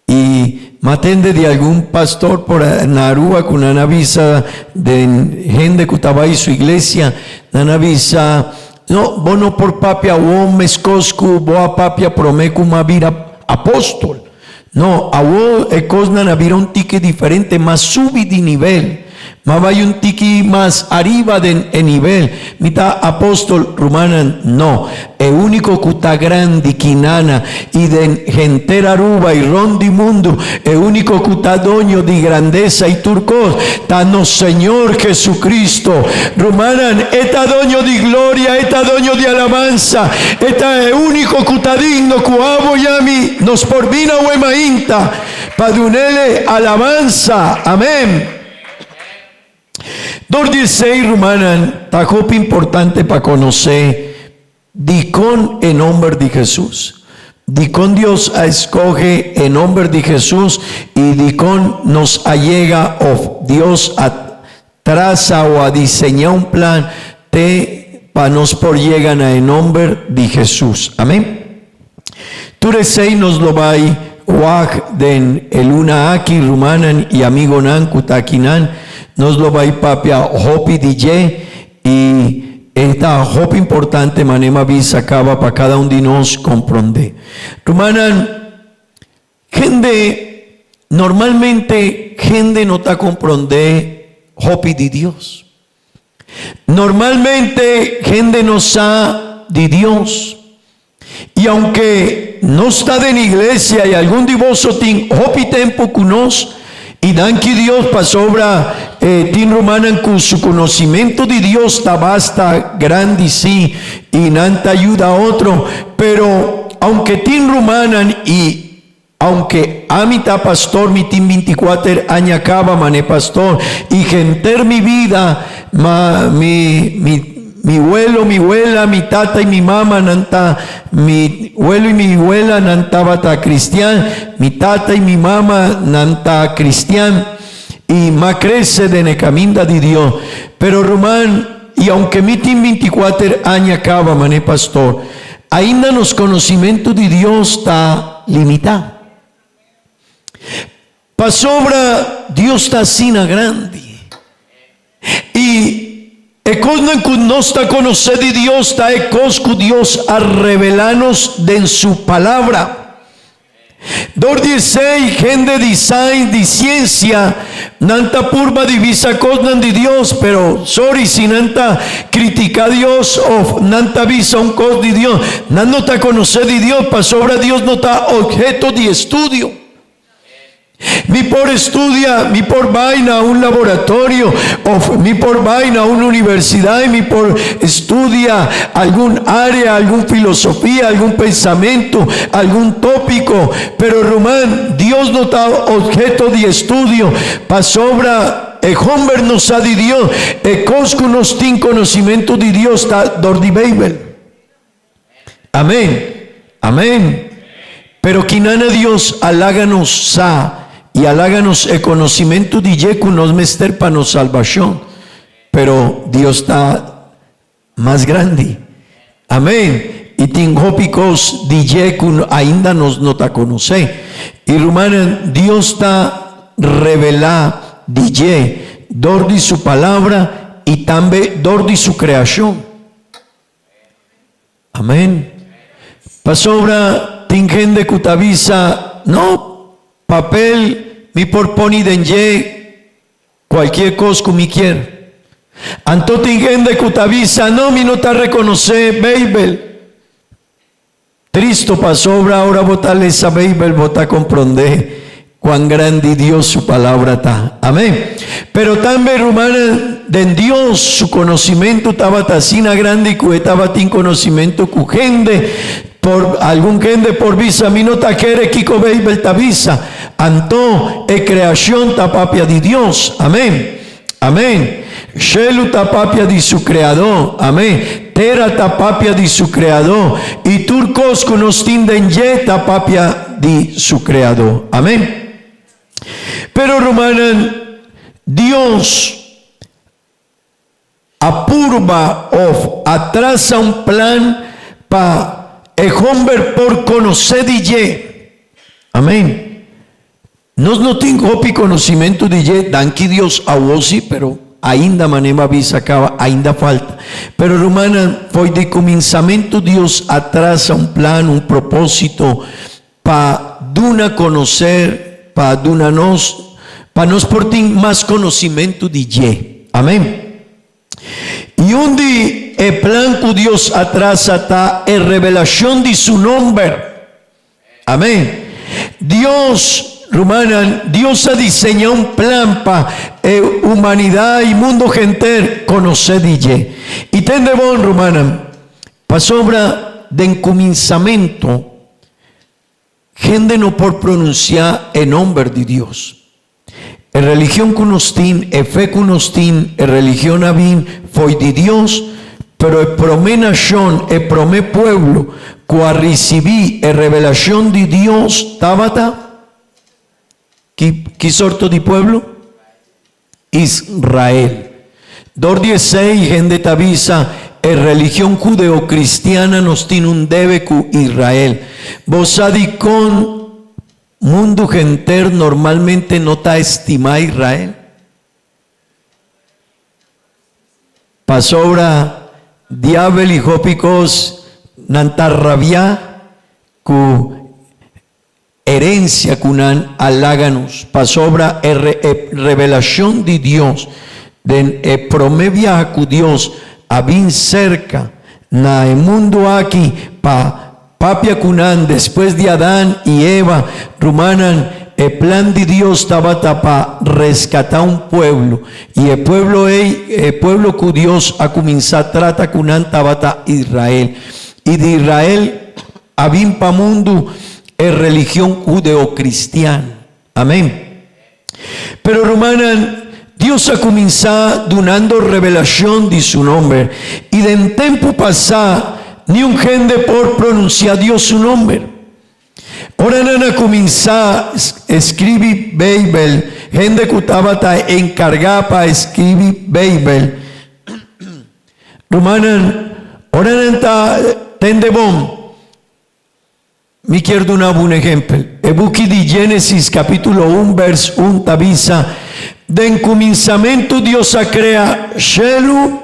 Y matende de algún pastor por Narúa con una visa de gente que estaba ahí su iglesia, una visa, no, bono por papia, o mescoscu, boa papia, promecu, mavira apóstol. No, a vos cosnan había un tique diferente, más subido de nivel, más hay un tique más arriba de nivel. Mitad apóstol romanan, no, el único que está grande, quinana, y de gentera aruba y rondi mundo, el único que está doño de grandeza y turcos, no Señor Jesucristo. Romanan, está doño de gloria, está doño de alabanza, está el único que está digno, que abo yami, nos por vina huemainta, padunele alabanza, amén. 2:16 romanan, tajope importante para conocer, dicón en nombre de Jesús. Dicón Dios escoge en nombre de Jesús y dicón nos allega o Dios traza o a diseñar un plan para nos por llegan a en nombre de Jesús. Amén. Turesei nos lo va waj den el una aquí rumanan y amigo nan kutakinan nos lo va papia hopi DJ y esta hopi importante manema visa acaba para cada uno de nos comprende. Rumanan, gente, normalmente gente no está comprende hopi de Dios. Normalmente gente no sabe de Dios. Y aunque no está de la iglesia y algún divorcio tiene hopi tempo que nos y dan que Dios pasó obra tin romanan con su conocimiento de Dios está basta grande sí y nanta ayuda a otro, pero aunque tin romanan y aunque a mitad pastor mi tin 24 años acaba mané pastor y genter mi vida mi abuelo, mi abuela, mi tata y mi mamá nanta, mi abuelo y mi abuela nantaba cristian, mi tata y mi mamá nanta cristian, y más crece de necaminda de Dios. Pero Román, y aunque mi tin 24 años acaba, mané pastor, ainda los conocimientos de Dios está limitado. Pa sobra Dios está sina grande. Y cosa que no está conocer de Dios, está cosa que Dios a revelarnos de en su palabra. 2:16, gente design de ciencia, nanta purba divisa cosas de Dios, pero sorry si nanta critica a Dios o nanta visa un cos de Dios, no está conocer de Dios, pa sobra Dios no está objeto de estudio. Mi por estudia, mi por vaina un laboratorio, o mi por vaina una universidad, y mi por estudia algún área, alguna filosofía, algún pensamiento, algún tópico. Pero Román, Dios no está objeto de estudio, pa sobra el hombre no sabe de Dios, el cosco no tiene conocimiento de Dios, está dor de Bible. Amén, amén. Pero quinana Dios aláganos sa, y aláganos el conocimiento de Yeku nos mester para nos salvación. Pero Dios está más grande. Amén. Y tinjópicos de Yeku ainda nos nota conocer. Y rumana, Dios está revelado de Ye, dor de su palabra y también dor de su creación. Amén. Pasobra tingende kutavisa, no, papel, mi por poni denye, cualquier cosa que mi quiera. Anto tingende kutavisa, no, mi no te reconoce, Bible. Tristo pasobra, ahora botarle esa Bible, bota comprende cuán grande Dios su palabra está. Amén. Pero también, rumana, de Dios su conocimiento estaba tasina grande y que estaba tin conocimiento que gente por algún gente por visa mi no ta quiere kiko Bible ta visa anto e creación ta papia de Dios. Amén. Amén. Shelu ta papia de su creador. Amén. Tera ta papia de su creador y turcos que nos tinden ye ta papia de su creador. Amén. Pero romanan, Dios apurba o atrasa un plan para el hombre por conocer de ye. Amén. No tengo conocimiento de ye, danki Dios a vosi, pero ainda manema visa acaba, ainda falta. Pero romana, foi de comenzamiento Dios atrasa un plan, un propósito para duna conocer, para duna nos por ti más conocimiento de ye. Amén. Y un día el plan que Dios atrasa está en revelación de su nombre. Amén. Dios, romana, Dios ha diseñado un plan para humanidad y mundo gentil conocer de ye. Y tende bon, romana, para sobra de encomenzamiento, gente no por pronunciar el nombre de Dios. En religión que nos tiene, en fe que nos tiene, en religión abin, fue de Dios, pero el promé nación, el promé pueblo, que recibí en revelación de Dios, tabata, ¿qué sorto de pueblo? Israel. 2:16, gente tabisa, en religión judeo-cristiana nos tiene un debe con Israel. Vos adicón, mundo genter normalmente no está estimado Israel. Pasobra diabel y jópicos nantarrabia cu herencia cunan aláganos. Pasobra revelación de Dios de promevia cu Dios abin cerca na el mundo aquí pa papia kunan después de Adán y Eva rumanan el plan de Dios estaba para rescatar un pueblo y el pueblo que Dios ha comenzado trata kunan tabata Israel y de Israel abin pa mundo es religión judeo-cristiana. Amén. Pero rumanan Dios ha cominciado donando revelación de su nombre. Y de en tiempo pasado, ni un gente por pronunciar Dios su nombre. Ahora han comenzado a escribir Bible. Gente que estaba encargada para escribir Bible. Romanan, ahora está tende bom. Me quiero dar un ejemplo. El buque de Génesis capítulo 1 verso 1 avisa, de encomenzamiento Dios ha creado cielo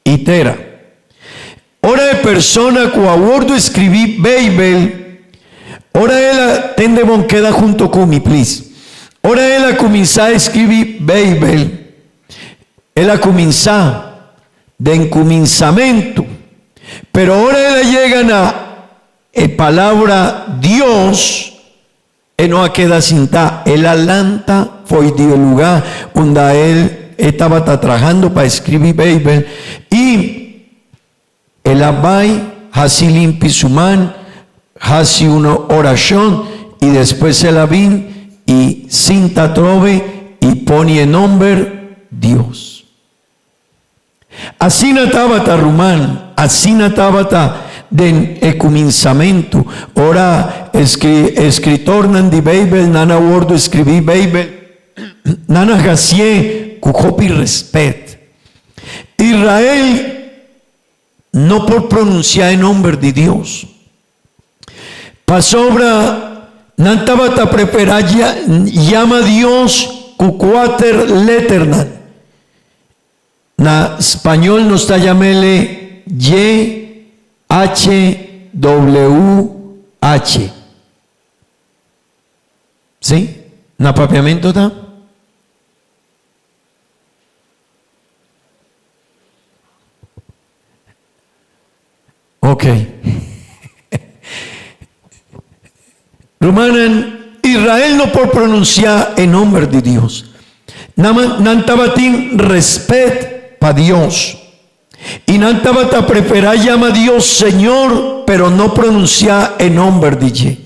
y tierra. Ahora hay persona que a bordo escribir Bible, ahora él tende bom queda junto con mi please. Ahora él ha comenzado a escribir Bible, él ha comenzado de encomenzamiento, pero ahora él llegan a palabra Dios, él no queda sin ta. El Atlanta fue el lugar donde él estaba trabajando para escribir Bible, y él abai así limpia su mano, hace una oración, y después él vino y cinta trove y pone el nombre Dios. Así nataba Rumán, así nataba de ecuminzamiento. Ahora escritor nan di Bible, nana wordo escribí Bible, nana gacie cujopi respet. Israel no por pronunciar el nombre de Dios. Pasobra nantaba preferaya llama Dios cucuater letternan. Na español nos está llamele YHWH. ¿Sí? ¿Na papiamento está? Ok. Romanan, Israel no por pronunciar el nombre de Dios. Nantabatín respet pa Dios. Y nantabata preferar llama a Dios Señor, pero no pronunciar el nombre de Dios.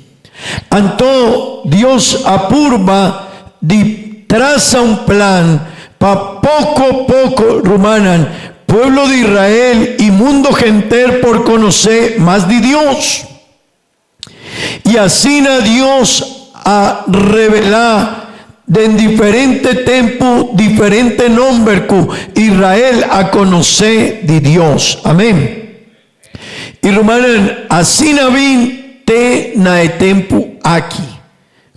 Anto Dios apurba de traza un plan pa poco a poco, Romanan, pueblo de Israel y mundo gentil por conocer más de Dios. Y así a Dios a revelar de en diferente tiempo, diferente nombre que Israel a conocer de Dios. Amén. Y Romanan, así navin te na tiempo aquí,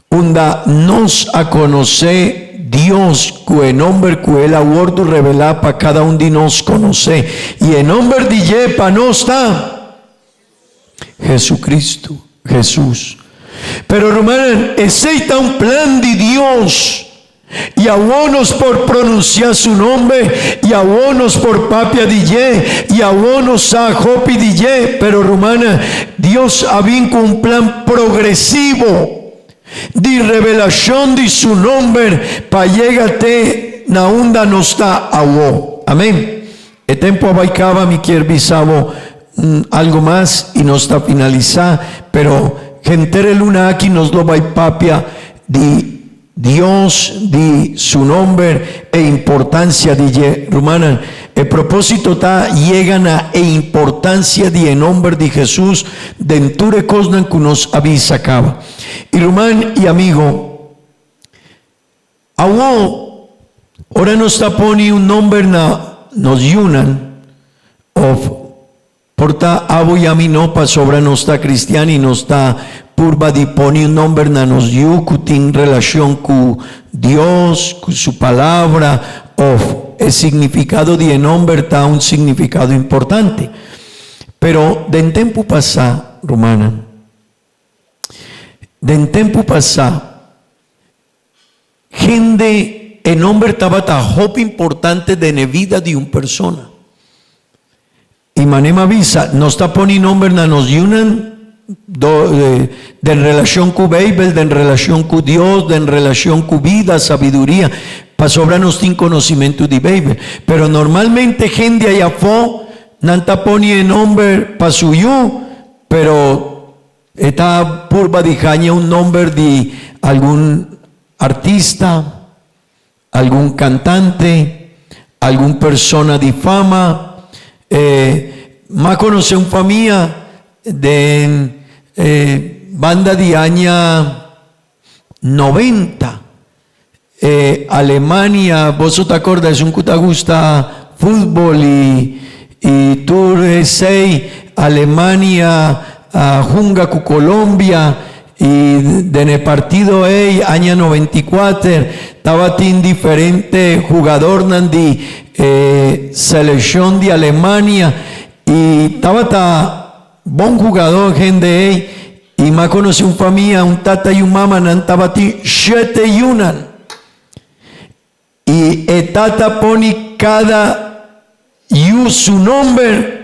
donde nos a conocer Dios, que el nombre que él ha guardado revelar para cada uno de nos conocer. Y el nombre de Yepa no está Jesucristo, Jesús. Pero Romanan, ese está un plan de Dios, y a unos por pronunciar su nombre, y a unos por papia de y a unos a jopi de. Pero Romanan, Dios había un plan progresivo de revelación de su nombre para llegarte na onda no está a wo. Amén. El tiempo abaicaba, mi quierbisabo algo más y no está finalizado, pero gentere luna aquí nos lo va papia de Dios, de su nombre e importancia de Romanan. El propósito está llegan a importancia de nombre de Jesús denture cosnan que nos avisa acaba. Y Román y amigo, ahora nos está poniendo un nombre nos yunan of porta abo y a mi no pa sobra no está cristiano y no está purba de pone un nombre na nos yu que tiene relación con Dios, con su palabra, of el significado de nombre está un significado importante. Pero de en tiempo pasado, Romana, de en tiempo pasado, gente el nombre estaba tan importante de la vida de una persona. Y manema visa, no está poniendo nombre na nos yunan de relación con Bible, de relación con Dios, de relación con vida, sabiduría, para sobrarnos sin conocimiento de Bible. Pero normalmente gente allá afuera no está poniendo nombre para suyo, pero está purba de jaña un nombre de algún artista algún cantante, algún persona de fama. Más conoce una familia de banda de año 90. Alemania, vos te acordas, un que te gusta fútbol y tú sei Alemania junga con Colombia y en el partido año 94 estaba tin diferente jugador de selección de Alemania y estaba ta buen jugador gente y más conocí un familia un tata y un mamá estaba ti 7 yunan y el tata pone cada su nombre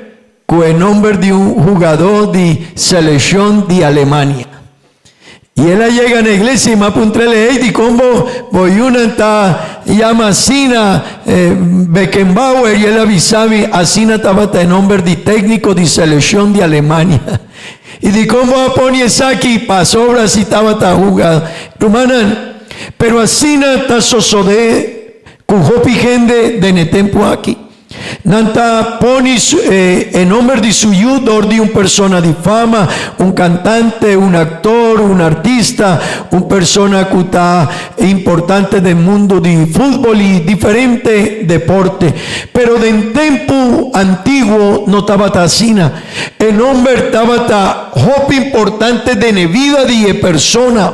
con el nombre de un jugador de selección de Alemania. Y él llega a la iglesia y me apuntrele, y como voy una está llama Asina Beckenbauer, y él avisaba, Asina estaba el nombre de técnico de selección de Alemania. Y de cómo pone aquí, pasó obras y estaba jugado. Rumanan, pero Asina está sosode, con hopi gente de netempo aquí. Nanta pone en nombre de su ayudor de una persona de fama, un cantante, un actor, un artista, una persona que está importante del mundo de fútbol y diferente deporte. Pero en tiempo antiguo no estaba así. El nombre estaba tan importante de la vida de persona.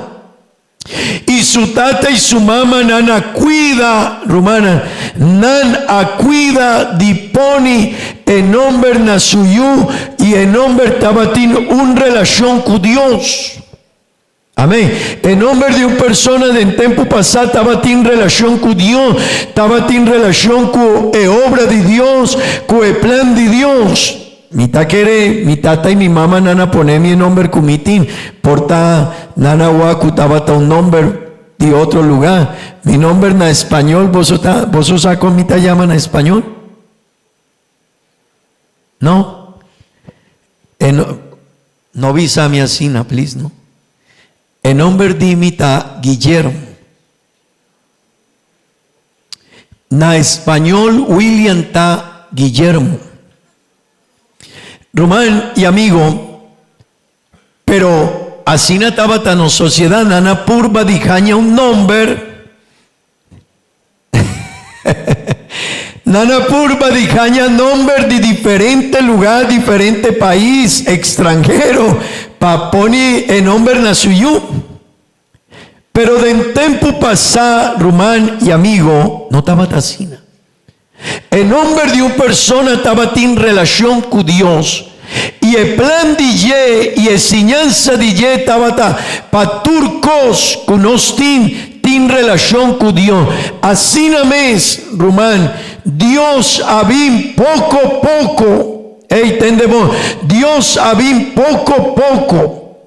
Y su tata y su mamá nana cuida, rumana, nan cuida di poni el nombre na suyo y el nombre estaba teniendo una relación con Dios. Amén. El nombre de una persona del tiempo pasado estaba teniendo relación con Dios, estaba teniendo relación con la obra de Dios, con el plan de Dios. Mi tata y mi mamá nana poner mi nombre con mi tin, porta nana waku estaba un nombre de otro lugar. Mi nombre en español, vos saco mi ta llaman a español. No. No visa mi asina, please, no. El nombre de mi ta Guillermo. Na español William ta Guillermo. Román y amigo, pero así no estaba tan en sociedad, nana purba dijaña un nombre. Nana purba dijaña nombre de diferente lugar, diferente país, extranjero, pa poni el nombre na suyo. Pero de en tiempo pasado, Román y amigo, no estaba así. El nombre de una persona estaba en relación con Dios. Y el plan de Ye y enseñanza de Ye estaba para turcos que nos tienen relación con Dios. Así no es, Román. Dios había poco. ¿Entendemos? Dios había poco.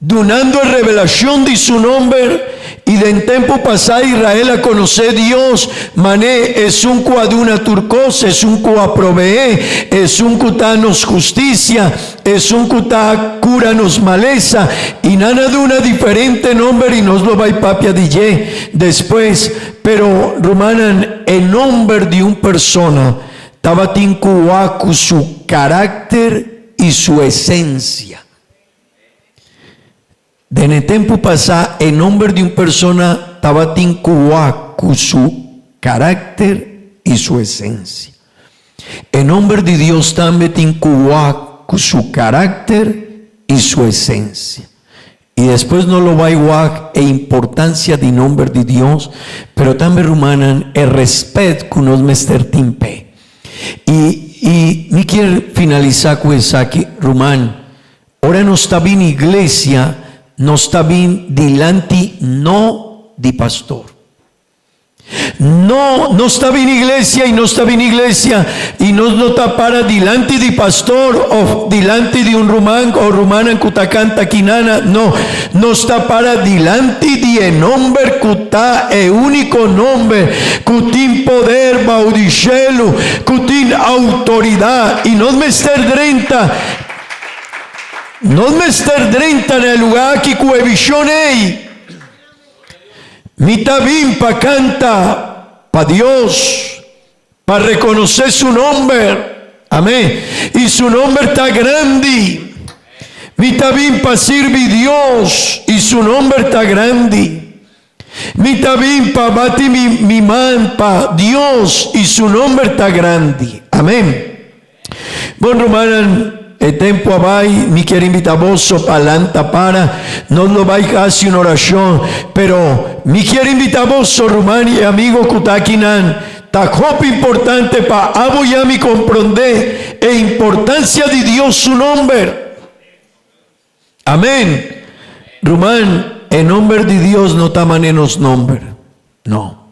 Donando revelación de su nombre. Y de en tiempo pasado Israel a conocer Dios, mané es un cuaduna turcos, es un cuaprovee, es un cutanos justicia, es un cutá curanos maleza, y nada de una diferente nombre y nos lo va y papia DJ después. Pero Romanan, el nombre de una persona estaba tincuacu su carácter y su esencia. De en el tiempo pasado, el nombre de una persona estaba tincuá con su carácter y su esencia. El nombre de Dios también tincuá con su carácter y su esencia. Y después no lo va igual e importancia del nombre de Dios, pero también rumanan el respeto que nos mester timpe. Y me quiero finalizar con eso aquí, rumán. Ahora no está bien iglesia, no está bien delante no de pastor. No está bien iglesia y no está bien iglesia y no está para delante de pastor o delante de un rumán o rumana en Cutacán, Taquinana. No está para delante de el nombre que está el único nombre que tiene poder, baudichelo, que tiene autoridad y no me estar 30. No me estar 30 en el lugar que cuevisione. Mitabim pa canta pa Dios, para reconocer su nombre. Amén. Y su nombre está grande. Mitabim pa sirvi Dios, y su nombre está grande. Mitabim pa bati mi man pa Dios, y su nombre está grande. Amén. Bueno, hermano, el tiempo abai, me quiero invitar vos palanta para, no lo vais a hacer una oración, pero me quiero invitar vos, hermano y amigo Kutakinan, tajopo importante para aboyami comprender la importancia de Dios su nombre. Amén. Rumán, el nombre de Dios no está menos nombre. No.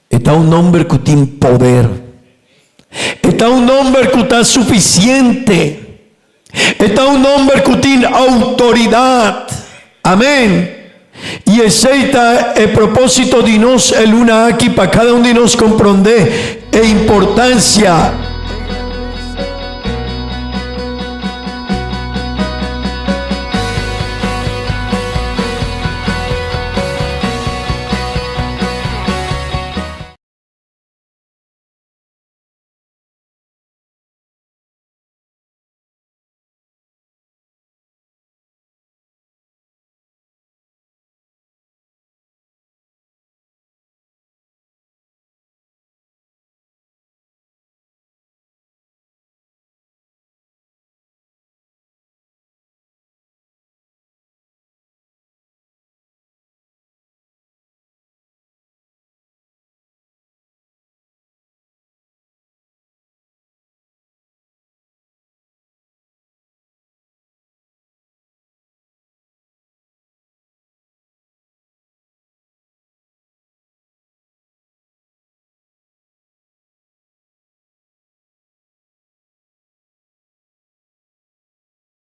Está un nombre que tiene poder. Está un nombre que está suficiente. Está un nombre que tiene autoridad. Amén. Y ese está el propósito de nos, el una aquí, para cada uno de nos comprender la importancia